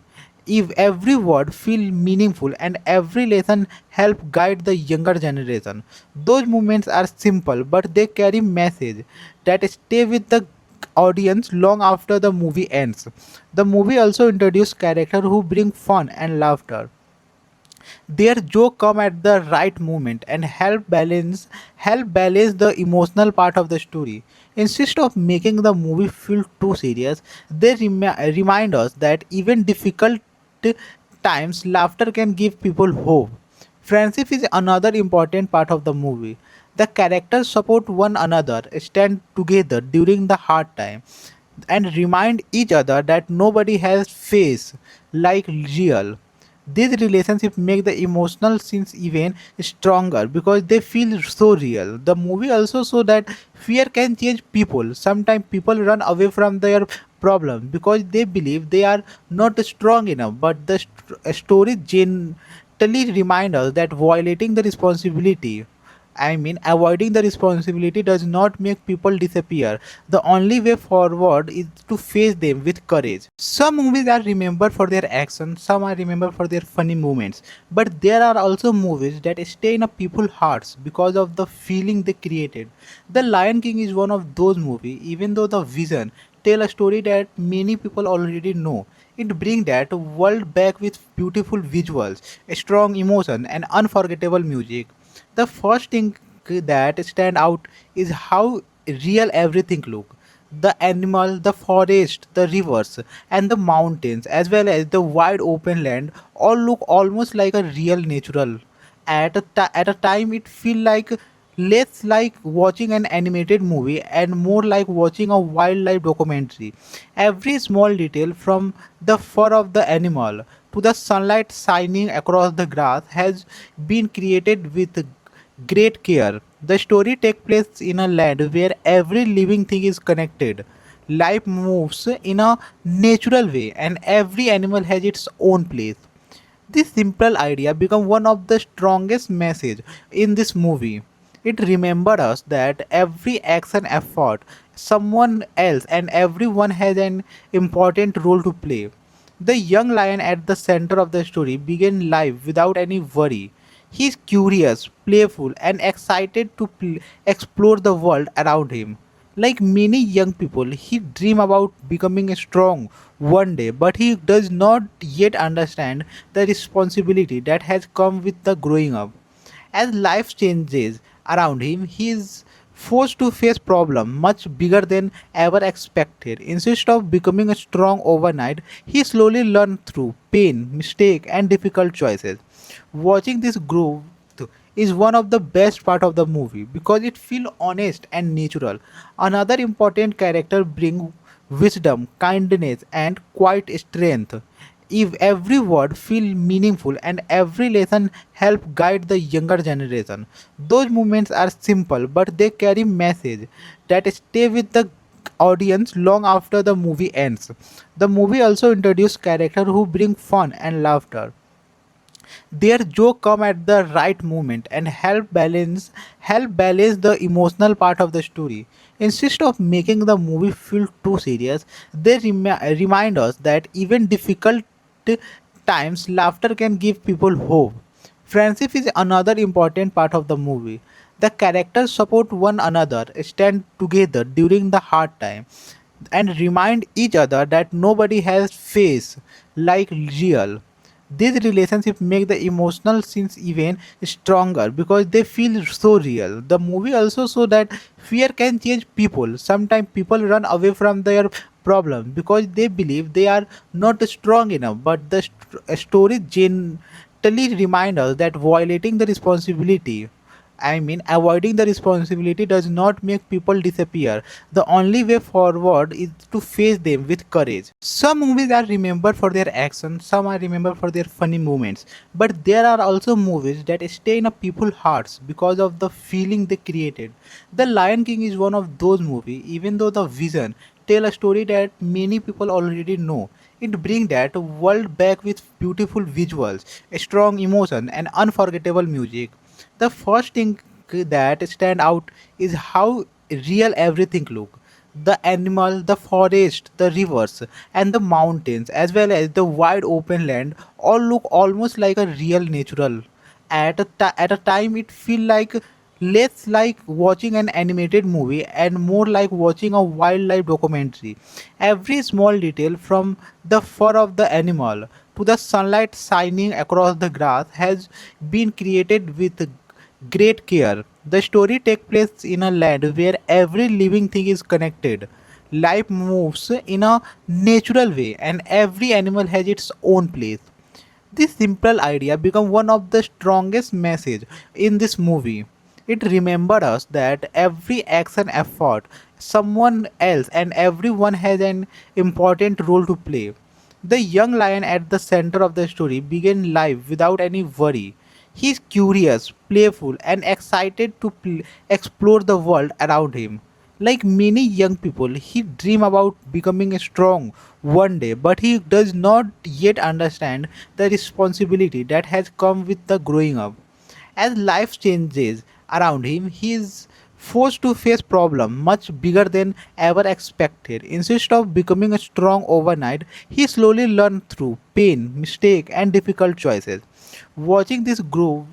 If every word feel meaningful and every lesson help guide the younger generation, those moments are simple but they carry message that stay with the audience long after the movie ends. The movie also introduces characters who bring fun and laughter. Their joke come at the right moment and help balance the emotional part of the story. Instead of making the movie feel too serious, they remind us that even difficult times laughter can give people hope. Friendship is another important part of the movie. The characters support one another, stand together during the hard time, and remind each other that nobody has face like real. These relationships make the emotional scenes even stronger because they feel so real. The movie also shows that fear can change people. Sometimes people run away from their problems because they believe they are not strong enough. But the story gently reminds us that avoiding the responsibility does not make people disappear. The only way forward is to face them with courage. Some movies are remembered for their action, some are remembered for their funny moments, but there are also movies that stay in a people's hearts because of the feeling they created. The Lion King is one of those movies, even though the vision tell a story that many people already know. It brings that world back with beautiful visuals, strong emotion, and unforgettable music. The first thing that stand out is how real everything look. The animal, the forest, the rivers, and the mountains, as well as the wide open land, all look almost like a real natural. At a time, it feel like less like watching an animated movie and more like watching a wildlife documentary. Every small detail, from the fur of the animal to the sunlight shining across the grass, has been created with great care. The story takes place in a land where every living thing is connected. Life moves in a natural way and every animal has its own place. This simple idea became one of the strongest message in this movie. It remembered us that every action effort, someone else and everyone has an important role to play. The young lion at the center of the story began life without any worry. He is curious, playful, and excited to explore the world around him. Like many young people, he dreams about becoming strong one day, but he does not yet understand the responsibility that has come with the growing up. As life changes around him, he is forced to face problems much bigger than ever expected. Instead of becoming strong overnight, he slowly learned through pain, mistake, and difficult choices. Watching this growth is one of the best part of the movie because it feels honest and natural. Another important character bring wisdom, kindness, and quiet strength. If every word feel meaningful and every lesson help guide the younger generation, those moments are simple but they carry message that stay with the audience long after the movie ends. The movie also introduces characters who bring fun and laughter. Their joke come at the right moment and help balance the emotional part of the story. Instead of making the movie feel too serious, they remind us that even difficult times laughter can give people hope. Friendship is another important part of the movie. The characters support one another, stand together during the hard time, and remind each other that nobody has face like real. These relationships make the emotional scenes even stronger because they feel so real. The movie also shows that fear can change people. Sometimes people run away from their problems because they believe they are not strong enough. But the story gently reminds us that violating the responsibility Avoiding the responsibility does not make people disappear. The only way forward is to face them with courage. Some movies are remembered for their action, some are remembered for their funny moments. But there are also movies that stay in a people's hearts because of the feeling they created. The Lion King is one of those movies, even though the vision tell a story that many people already know. It brings that world back with beautiful visuals, strong emotion, and unforgettable music. The first thing that stand out is how real everything look. The animal, the forest, the rivers, and the mountains, as well as the wide open land, all look almost like a real natural. At a time, it feel like less like watching an animated movie and more like watching a wildlife documentary. Every small detail, from the fur of the animal to the sunlight shining across the grass, has been created with great care. The story takes place in a land where every living thing is connected. Life moves in a natural way and every animal has its own place. This simple idea became one of the strongest message in this movie. It remembered us that every action effort, someone else and everyone has an important role to play. The young lion at the center of the story began life without any worry. He is curious, playful, and excited to explore the world around him. Like many young people, he dreams about becoming strong one day, but he does not yet understand the responsibility that has come with the growing up. As life changes around him, he is forced to face problems much bigger than ever expected. Instead of becoming strong overnight, he slowly learns through pain, mistake, and difficult choices. Watching this growth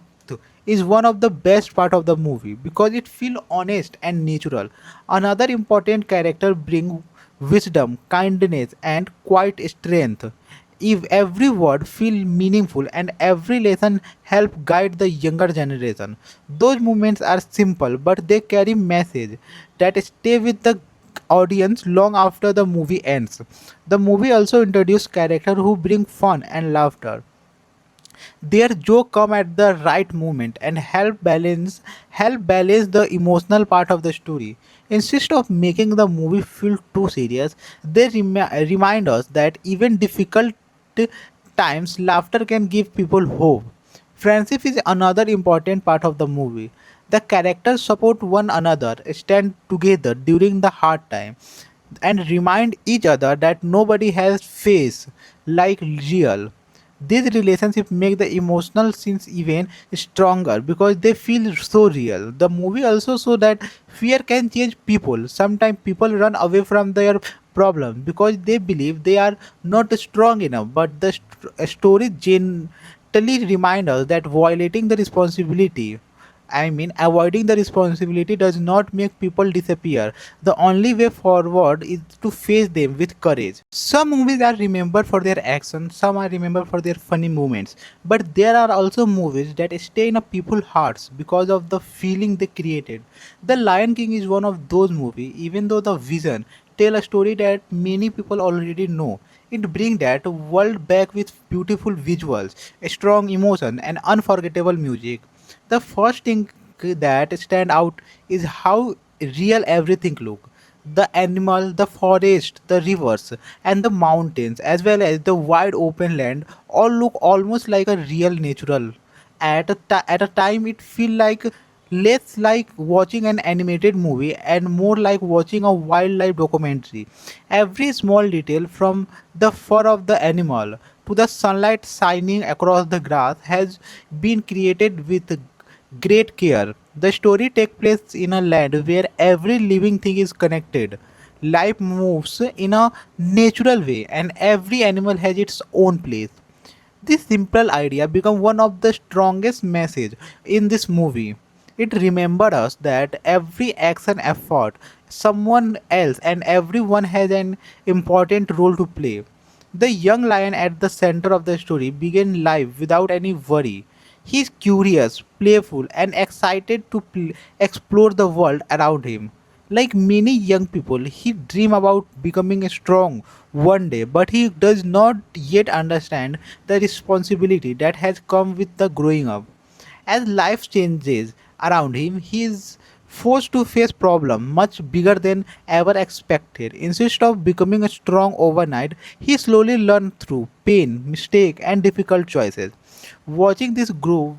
is one of the best part of the movie because it feels honest and natural. Another important character bring wisdom, kindness, and quiet strength. If every word feel meaningful and every lesson help guide the younger generation, those moments are simple but they carry message that stay with the audience long after the movie ends. The movie also introduce characters who bring fun and laughter. Their joke come at the right moment and help balance the emotional part of the story. Instead of making the movie feel too serious, they remind us that even difficult times laughter can give people hope. Friendship is another important part of the movie. The characters support one another, stand together during the hard time, and remind each other that nobody has face like real. These relationships make the emotional scenes even stronger because they feel so real. The movie also shows that fear can change people. Sometimes people run away from their problems because they believe they are not strong enough. But the story gently reminds us that violating the responsibility avoiding the responsibility does not make people disappear. The only way forward is to face them with courage. Some movies are remembered for their action, some are remembered for their funny moments. But there are also movies that stay in a people's hearts because of the feeling they created. The Lion King is one of those movies, even though the vision tell a story that many people already know. It brings that world back with beautiful visuals, strong emotion, and unforgettable music. The first thing that stand out is how real everything look. The animal, the forest, the rivers, and the mountains, as well as the wide open land, all look almost like a real natural. At a time, it feel like less like watching an animated movie and more like watching a wildlife documentary. Every small detail, from the fur of the animal to the sunlight shining across the grass, has been created with great care. The story takes place in a land where every living thing is connected. Life moves in a natural way and every animal has its own place. This simple idea became one of the strongest message in this movie. It remembered us that every action effort, someone else and everyone has an important role to play. The young lion at the center of the story began life without any worry. He is curious, playful, and excited to explore the world around him. Like many young people, he dreams about becoming strong one day, but he does not yet understand the responsibility that has come with the growing up. As life changes around him, he is forced to face problems much bigger than ever expected. Instead of becoming strong overnight, he slowly learned through pain, mistake, and difficult choices. Watching this growth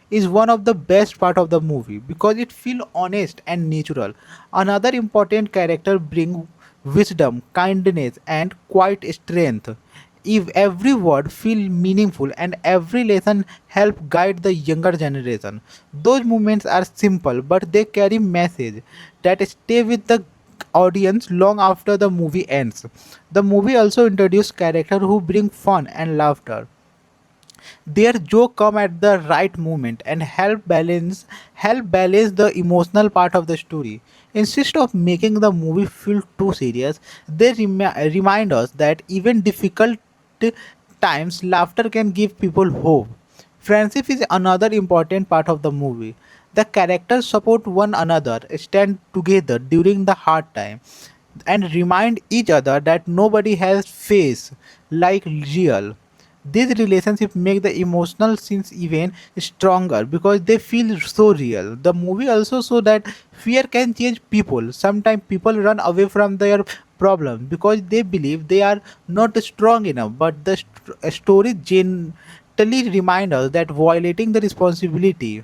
is one of the best part of the movie because it feels honest and natural. Another important character bring wisdom, kindness, and quiet strength. If every word feel meaningful and every lesson help guide the younger generation, those moments are simple but they carry message that stay with the audience long after the movie ends. The movie also introduces characters who bring fun and laughter. Their joke come at the right moment and help balance the emotional part of the story. Instead of making the movie feel too serious, they remind us that even difficult times laughter can give people hope. Friendship is another important part of the movie. The characters support one another, stand together during the hard time, and remind each other that nobody has face like real. These relationships make the emotional scenes even stronger because they feel so real. The movie also shows that fear can change people. Sometimes people run away from their problems because they believe they are not strong enough. But the story gently reminds us that avoiding the responsibility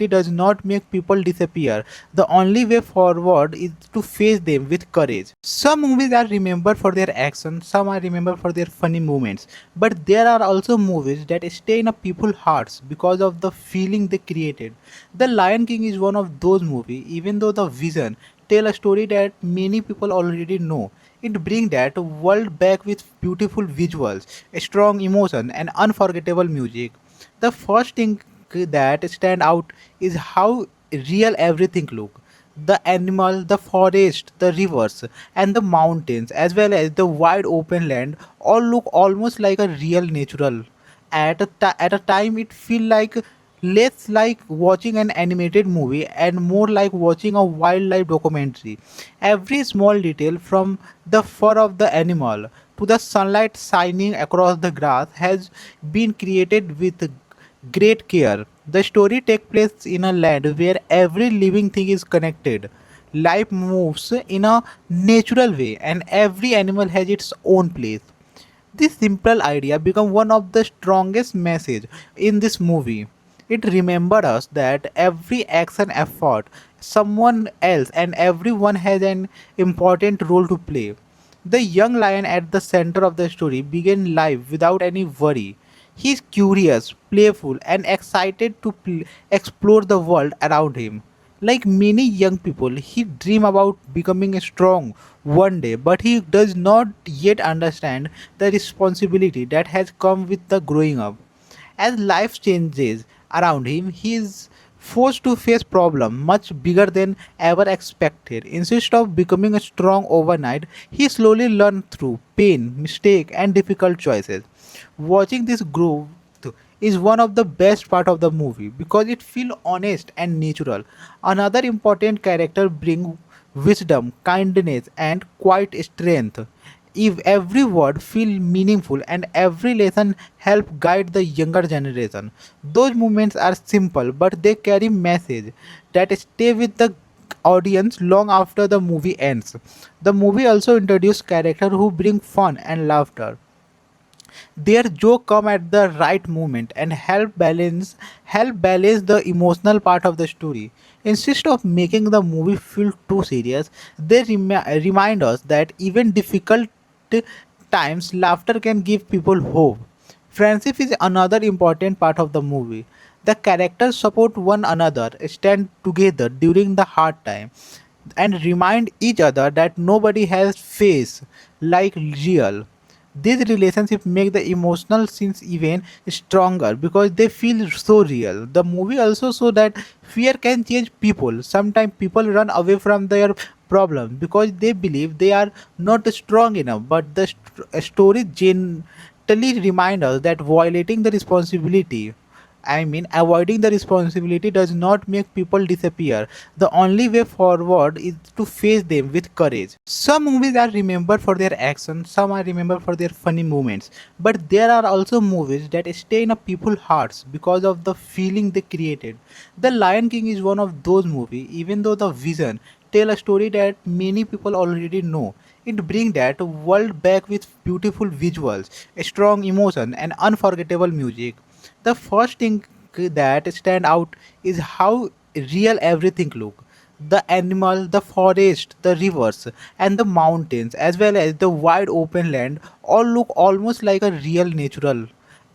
does not make people disappear. The only way forward is to face them with courage. Some movies are remembered for their action, some are remembered for their funny moments, but there are also movies that stay in a people's hearts because of the feeling they created. The Lion King is one of those movies, even though the vision tell a story that many people already know. It brings that world back with beautiful visuals, strong emotion, and unforgettable music. The first thing that stand out is how real everything look. The animal, the forest, the rivers, and the mountains, as well as the wide open land, all look almost like a real natural. At a time, it feel like less like watching an animated movie and more like watching a wildlife documentary. Every small detail, from the fur of the animal to the sunlight shining across the grass, has been created with great care. The story takes place in a land where every living thing is connected. Life moves in a natural way and every animal has its own place. This simple idea became one of the strongest message in this movie. It remembered us that every action effort, someone else and everyone has an important role to play. The young lion at the center of the story began life without any worry. He is curious, playful, and excited to explore the world around him. Like many young people, he dreams about becoming strong one day, but he does not yet understand the responsibility that has come with the growing up. As life changes around him, he is forced to face problems much bigger than ever expected. Instead of becoming strong overnight, he slowly learned through pain, mistake, and difficult choices. Watching this growth is one of the best part of the movie because it feels honest and natural. Another important character bring wisdom, kindness, and quiet strength. If every word feel meaningful and every lesson help guide the younger generation, those moments are simple but they carry message that stay with the audience long after the movie ends. The movie also introduces characters who bring fun and laughter. Their joke come at the right moment and help balance the emotional part of the story. Instead of making the movie feel too serious, they remind us that even difficult times laughter can give people hope. Friendship is another important part of the movie. The characters support one another, stand together during the hard time, and remind each other that nobody has face like real. These relationships make the emotional scenes even stronger because they feel so real. The movie also shows that fear can change people. Sometimes people run away from their problems because they believe they are not strong enough. But the story gently reminds us that violating the responsibility Avoiding the responsibility does not make people disappear. The only way forward is to face them with courage. Some movies are remembered for their action, some are remembered for their funny moments, but there are also movies that stay in a people's hearts because of the feeling they created. The Lion King is one of those movies, even though the vision tell a story that many people already know. It brings that world back with beautiful visuals, strong emotion, and unforgettable music. The first thing that stand out is how real everything look. The animal, the forest, the rivers, and the mountains, as well as the wide open land, all look almost like a real natural.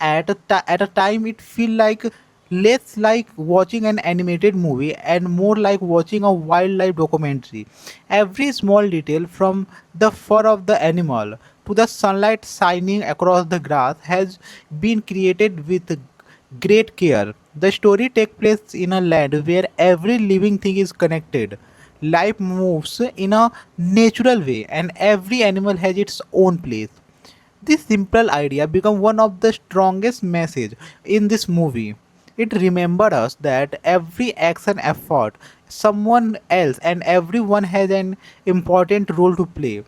At a time, it feel like less like watching an animated movie and more like watching a wildlife documentary. Every small detail, from the fur of the animal to the sunlight shining across the grass, has been created with great care. The story takes place in a land where every living thing is connected. Life moves in a natural way and every animal has its own place. This simple idea became one of the strongest message in this movie. It remembered us that every action effort, someone else and everyone has an important role to play.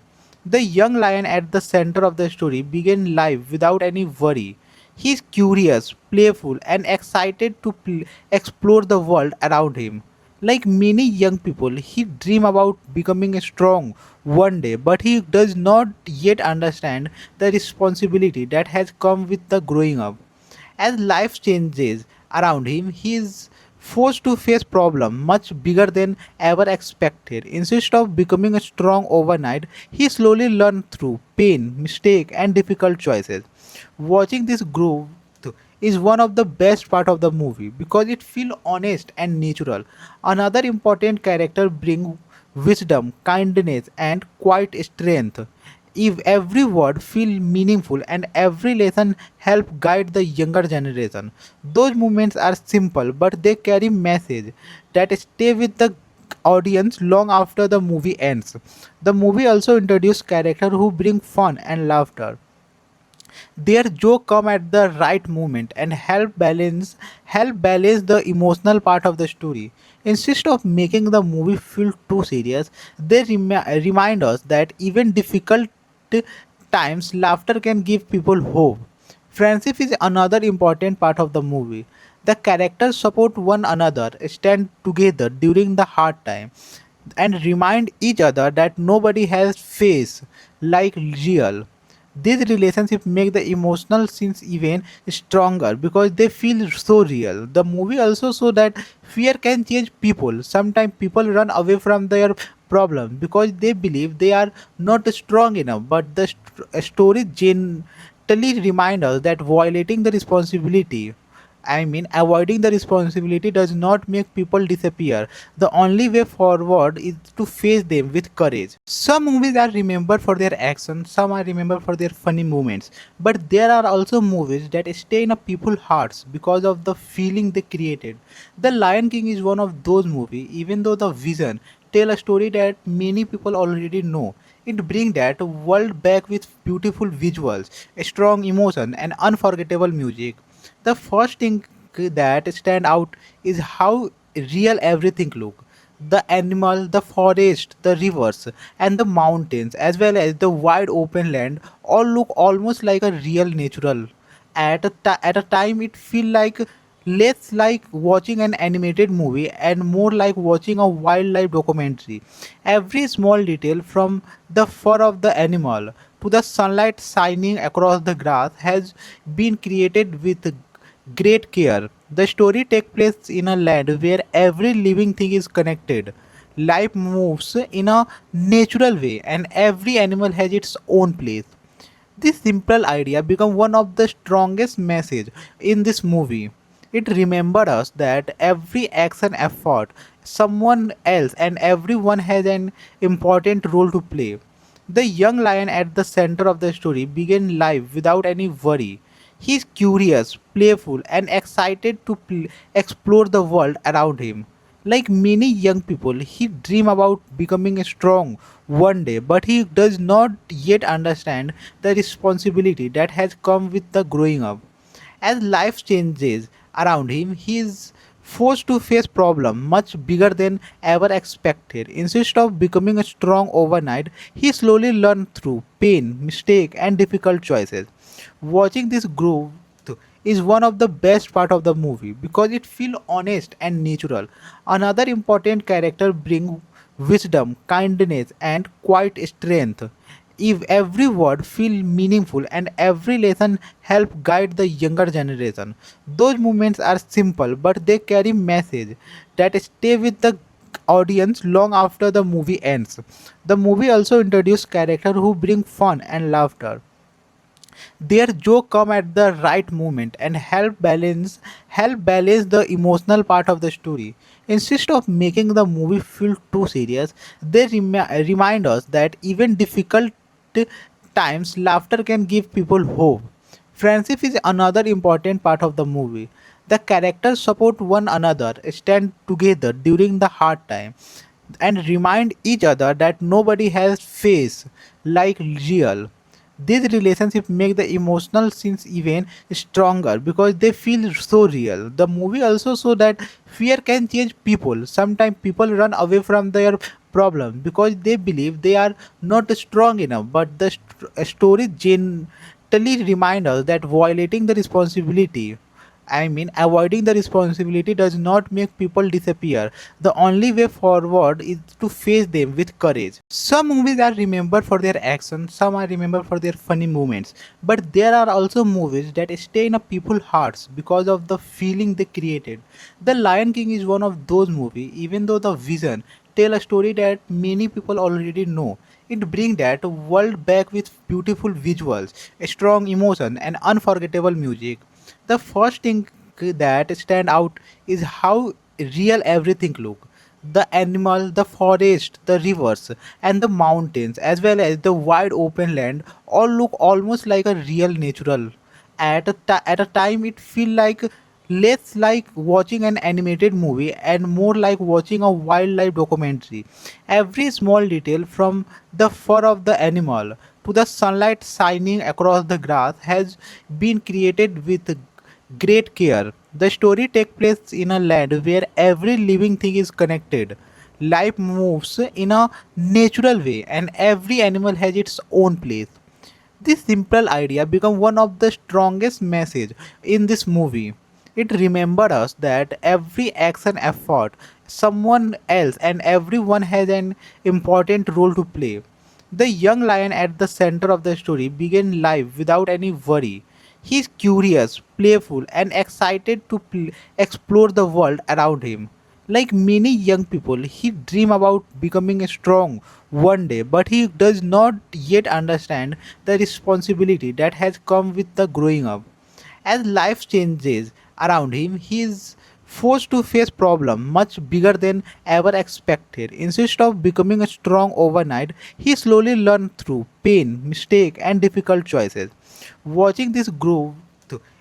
The young lion at the center of the story began life without any worry. He is curious, playful, and excited to explore the world around him. Like many young people, he dreams about becoming strong one day, but he does not yet understand the responsibility that has come with the growing up. As life changes around him, he is forced to face problems much bigger than ever expected. Instead of becoming strong overnight, he slowly learns through pain, mistake, and difficult choices. Watching this growth is one of the best part of the movie because it feels honest and natural. Another important character brings wisdom, kindness, and quiet strength. If every word feel meaningful and every lesson help guide the younger generation, those moments are simple but they carry message that stay with the audience long after the movie ends. The movie also introduces characters who bring fun and laughter. Their joke come at the right moment and help balance the emotional part of the story. Instead of making the movie feel too serious, they remind us that even difficult times laughter can give people hope. Friendship is another important part of the movie. The characters support one another, stand together during the hard time, and remind each other that nobody has face like real. These relationships make the emotional scenes even stronger because they feel so real. The movie also shows that fear can change people. Sometimes people run away from their problems because they believe they are not strong enough. But the story gently reminds us that avoiding the responsibility does not make people disappear. The only way forward is to face them with courage. Some movies are remembered for their action, some are remembered for their funny moments, but there are also movies that stay in a people's hearts because of the feeling they created. The Lion King is one of those movies, even though the vision tell a story that many people already know. It brings that world back with beautiful visuals, strong emotion, and unforgettable music. The first thing that stand out is how real everything look. The animal, the forest, the rivers, and the mountains, as well as the wide open land, all look almost like a real natural. At a time, it feel like less like watching an animated movie and more like watching a wildlife documentary. Every small detail, from the fur of the animal to the sunlight shining across the grass, has been created with great care. The story takes place in a land where every living thing is connected. Life moves in a natural way and every animal has its own place. This simple idea became one of the strongest message in this movie. It remembered us that every action effort, someone else and everyone has an important role to play. The young lion at the center of the story began life without any worry. He is curious, playful, and excited to explore the world around him. Like many young people, he dreams about becoming strong one day, but he does not yet understand the responsibility that has come with the growing up. As life changes around him, he is forced to face problems much bigger than ever expected. Instead of becoming strong overnight, he slowly learned through pain, mistake, and difficult choices. Watching this growth is one of the best part of the movie because it feels honest and natural. Another important character bring wisdom, kindness, and quiet strength. If every word feel meaningful and every lesson help guide the younger generation, those moments are simple but they carry message that stay with the audience long after the movie ends. The movie also introduce characters who bring fun and laughter. Their joke come at the right moment and help balance the emotional part of the story. Instead of making the movie feel too serious, they remind us that even difficult times laughter can give people hope. Friendship is another important part of the movie. The characters support one another, stand together during the hard time, and remind each other that nobody has face like real. These relationships make the emotional scenes even stronger because they feel so real. The movie also shows that fear can change people. Sometimes people run away from their problems because they believe they are not strong enough. But the story gently reminds us that avoiding the responsibility does not make people disappear. The only way forward is to face them with courage. Some movies are remembered for their action, some are remembered for their funny moments, but there are also movies that stay in a people's hearts because of the feeling they created. The Lion King is one of those movies, even though the vision tell a story that many people already know. It brings that world back with beautiful visuals, strong emotion, and unforgettable music. The first thing that stand out is how real everything look. The animal, the forest, the rivers, and the mountains, as well as the wide open land, all look almost like a real natural. At a time, it feel like less like watching an animated movie and more like watching a wildlife documentary. Every small detail, from the fur of the animal to the sunlight shining across the grass, has been created with great care. The story takes place in a land where every living thing is connected. Life moves in a natural way and every animal has its own place. This simple idea became one of the strongest message in this movie. It remembered us that every action effort, someone else and everyone has an important role to play. The young lion at the center of the story began life without any worry. He is curious, playful, and excited to explore the world around him. Like many young people, he dreams about becoming strong one day, but he does not yet understand the responsibility that has come with the growing up. As life changes around him, he is forced to face problems much bigger than ever expected. Instead of becoming strong overnight, he slowly learned through pain, mistake, and difficult choices. Watching this growth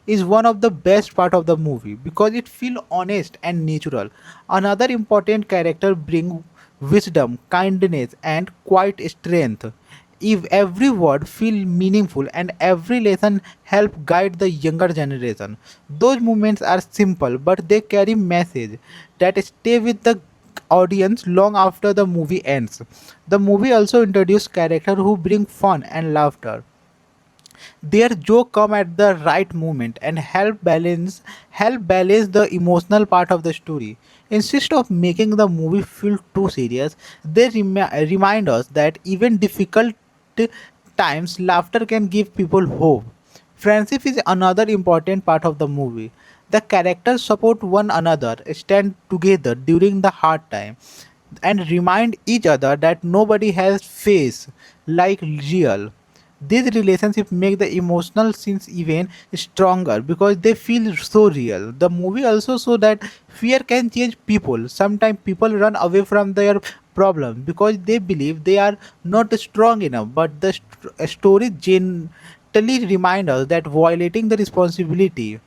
is one of the best part of the movie because it feels honest and natural. Another important character bring wisdom, kindness, and quiet strength. If every word feel meaningful and every lesson help guide the younger generation, those moments are simple but they carry message that stay with the audience long after the movie ends. The movie also introduce characters who bring fun and laughter. Their joke come at the right moment and help balance the emotional part of the story. Instead of making the movie feel too serious, they remind us that even difficult times laughter can give people hope. Friendship is another important part of the movie. The characters support one another, stand together during the hard time, and remind each other that nobody has face like real. These relationships make the emotional scenes even stronger because they feel so real. The movie also shows that fear can change people. Sometimes people run away from their problems because they believe they are not strong enough. But the story gently reminds us that violating the responsibility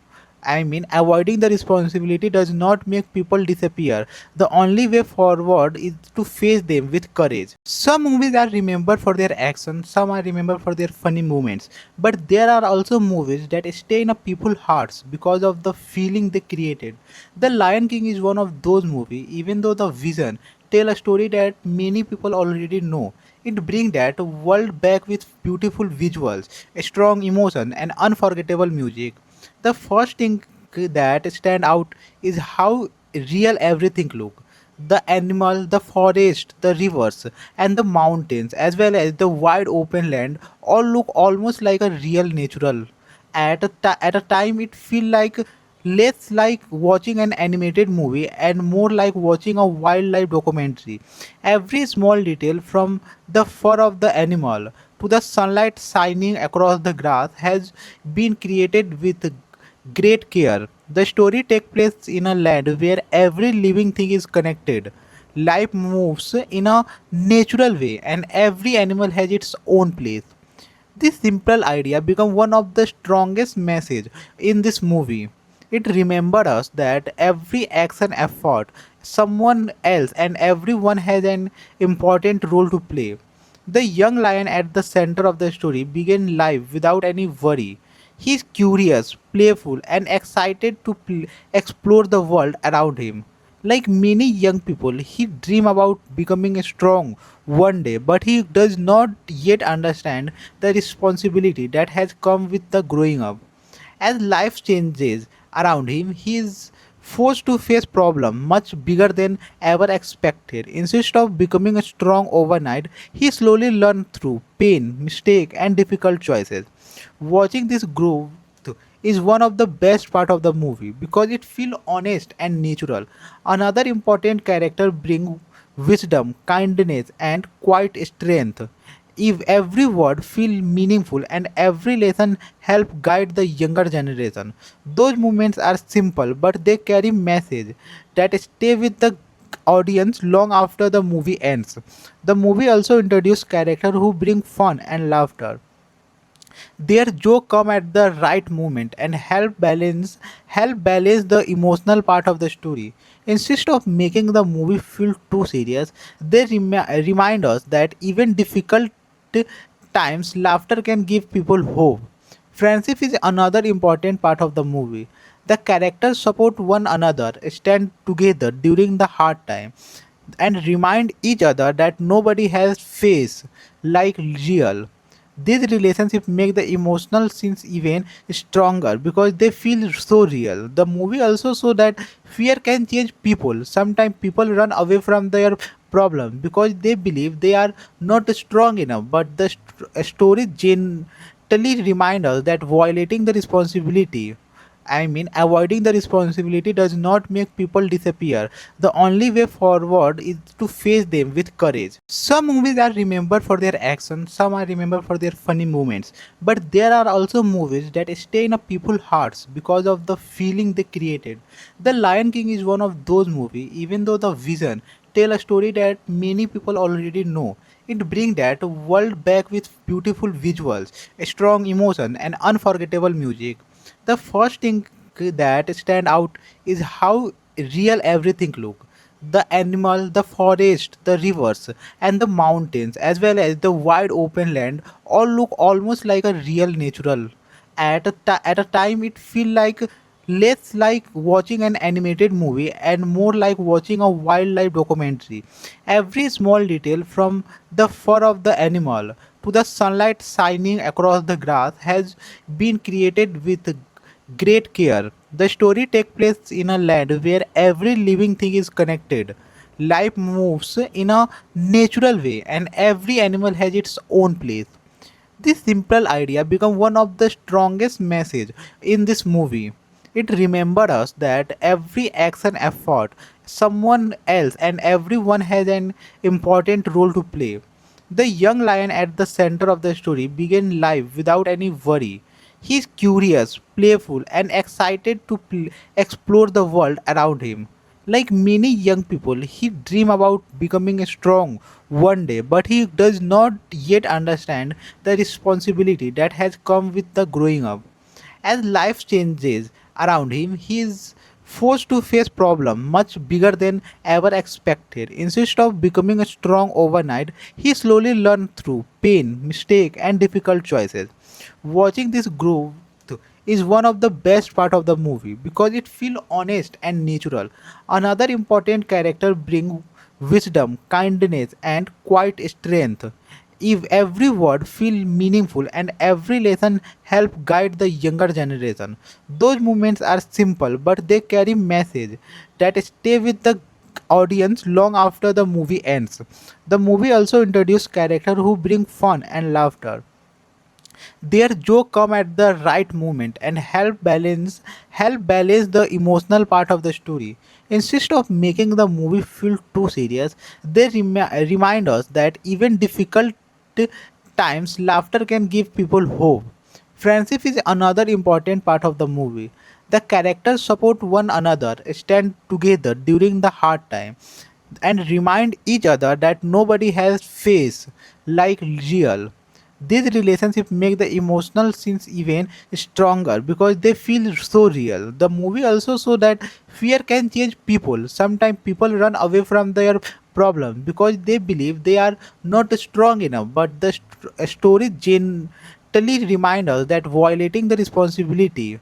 Avoiding the responsibility does not make people disappear. The only way forward is to face them with courage. Some movies are remembered for their action, some are remembered for their funny moments, but there are also movies that stay in a people's hearts because of the feeling they created. The Lion King is one of those movies, even though the vision tell a story that many people already know. It brings that world back with beautiful visuals, strong emotion, and unforgettable music. The first thing that stand out is how real everything look. The animal, the forest, the rivers, and the mountains, as well as the wide open land, all look almost like a real natural. At a time, it feel like less like watching an animated movie and more like watching a wildlife documentary. Every small detail, from the fur of the animal to the sunlight shining across the grass, has been created with great care. The story takes place in a land where every living thing is connected. Life moves in a natural way and every animal has its own place. This simple idea became one of the strongest message in this movie. It remembered us that every action effort, someone else and everyone has an important role to play. The young lion at the center of the story began life without any worry. He is curious, playful, and excited to explore the world around him. Like many young people, he dreams about becoming strong one day, but he does not yet understand the responsibility that has come with the growing up. As life changes around him, he is forced to face problems much bigger than ever expected. Instead of becoming strong overnight, he slowly learns through pain, mistake, and difficult choices. Watching this growth is one of the best part of the movie because it feels honest and natural. Another important character bring wisdom, kindness, and quiet strength. If every word feel meaningful and every lesson help guide the younger generation, those moments are simple but they carry message that stay with the audience long after the movie ends. The movie also introduce characters who bring fun and laughter. Their joke come at the right moment and help balance the emotional part of the story. Instead of making the movie feel too serious, they remind us that even difficult times laughter can give people hope. Friendship is another important part of the movie. The characters support one another, stand together during the hard time, and remind each other that nobody has face like real. These relationships make the emotional scenes even stronger because they feel so real. The movie also shows that fear can change people. Sometimes people run away from their problem because they believe they are not strong enough. But the story gently reminds us that violating the responsibility avoiding the responsibility does not make people disappear. The only way forward is to face them with courage. Some movies are remembered for their action, some are remembered for their funny moments, but there are also movies that stay in a people's hearts because of the feeling they created. The Lion King is one of those movies, even though the vision tell a story that many people already know. It brings that world back with beautiful visuals, strong emotion, and unforgettable music. The first thing that stand out is how real everything look. The animal, the forest, the rivers, and the mountains, as well as the wide open land, all look almost like a real natural. At a time, it feel like less like watching an animated movie and more like watching a wildlife documentary. Every small detail, from the fur of the animal to the sunlight shining across the grass, has been created with great care. The story takes place in a land where every living thing is connected. Life moves in a natural way and every animal has its own place. This simple idea became one of the strongest message in this movie. It remembered us that every action effort, someone else and everyone has an important role to play. The young lion at the center of the story began life without any worry. He is curious, playful, and excited to explore the world around him. Like many young people, he dreams about becoming strong one day, but he does not yet understand the responsibility that has come with the growing up. As life changes around him, he is forced to face problems much bigger than ever expected. Instead of becoming strong overnight, he slowly learned through pain, mistake, and difficult choices. Watching this growth is one of the best part of the movie because it feels honest and natural. Another important character bring wisdom, kindness, and quiet strength. If every word feel meaningful and every lesson help guide the younger generation, those moments are simple but they carry message that stay with the audience long after the movie ends. The movie also introduce characters who bring fun and laughter. Their joke come at the right moment and help balance the emotional part of the story. Instead of making the movie feel too serious, they remind us that even difficult times laughter can give people hope. Friendship is another important part of the movie. The characters support one another, stand together during the hard time, and remind each other that nobody has face like real. These relationships make the emotional scenes even stronger because they feel so real. The movie also shows that fear can change people. Sometimes people run away from their problem because they believe they are not strong enough. But the story gently reminds us that avoiding the responsibility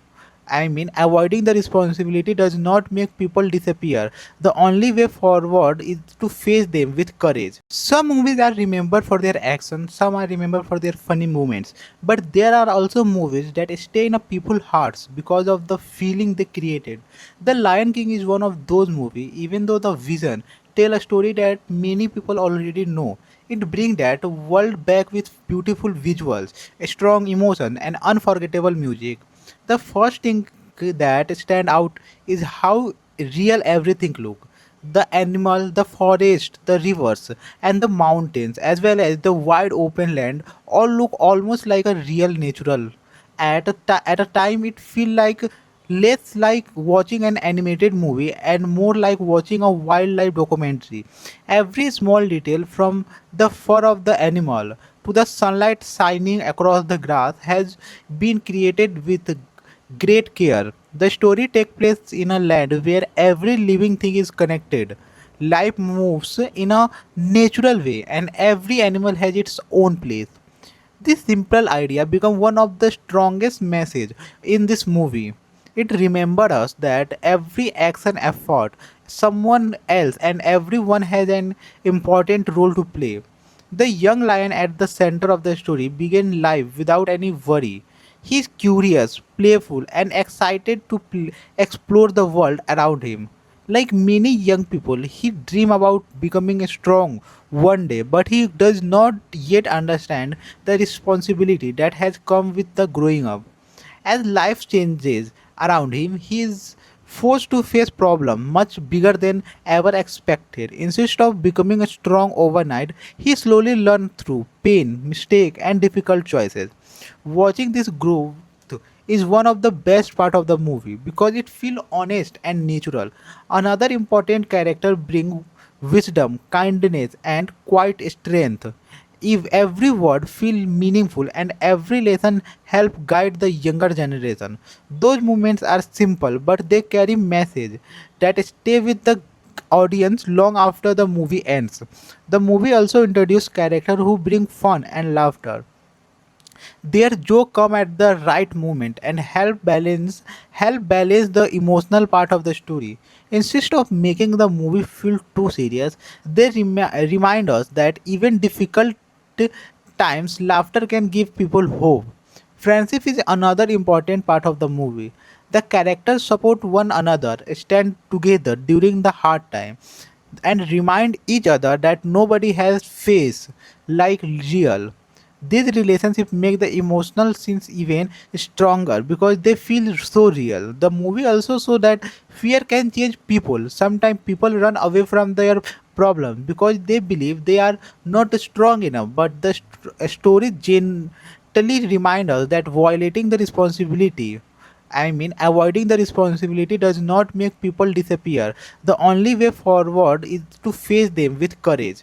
does not make people disappear. The only way forward is to face them with courage. Some movies are remembered for their action, some are remembered for their funny moments, but there are also movies that stay in a people's hearts because of the feeling they created. The Lion King is one of those movies, even though the vision tell a story that many people already know. It brings that world back with beautiful visuals, strong emotion, and unforgettable music. The first thing that stand out is how real everything look. The animal, the forest, the rivers, and the mountains, as well as the wide open land, all look almost like a real natural. At a time, it feel like less like watching an animated movie and more like watching a wildlife documentary. Every small detail, from the fur of the animal to the sunlight shining across the grass, has been created with great care. The story takes place in a land where every living thing is connected. Life moves in a natural way and every animal has its own place. This simple idea became one of the strongest message in this movie. It remembered us that every action effort, someone else and everyone has an important role to play. The young lion at the center of the story began life without any worry. He is curious, playful, and excited to explore the world around him. Like many young people, he dreams about becoming strong one day, but he does not yet understand the responsibility that has come with the growing up. As life changes around him, he is forced to face problems much bigger than ever expected. Instead of becoming strong overnight, he slowly learned through pain, mistake, and difficult choices. Watching this growth is one of the best part of the movie because it feels honest and natural. Another important character bring wisdom, kindness, and quiet strength. If every word feel meaningful and every lesson help guide the younger generation, those moments are simple but they carry message that stay with the audience long after the movie ends. The movie also introduce characters who bring fun and laughter. Their joke come at the right moment and help balance the emotional part of the story. Instead of making the movie feel too serious, they remind us that even difficult times laughter can give people hope. Friendship is another important part of the movie. The characters support one another, stand together during the hard time, and remind each other that nobody has face like real. These relationships make the emotional scenes even stronger because they feel so real. The movie also shows that fear can change people. Sometimes people run away from their problems because they believe they are not strong enough. But the story gently reminds us that avoiding the responsibility does not make people disappear. The only way forward is to face them with courage.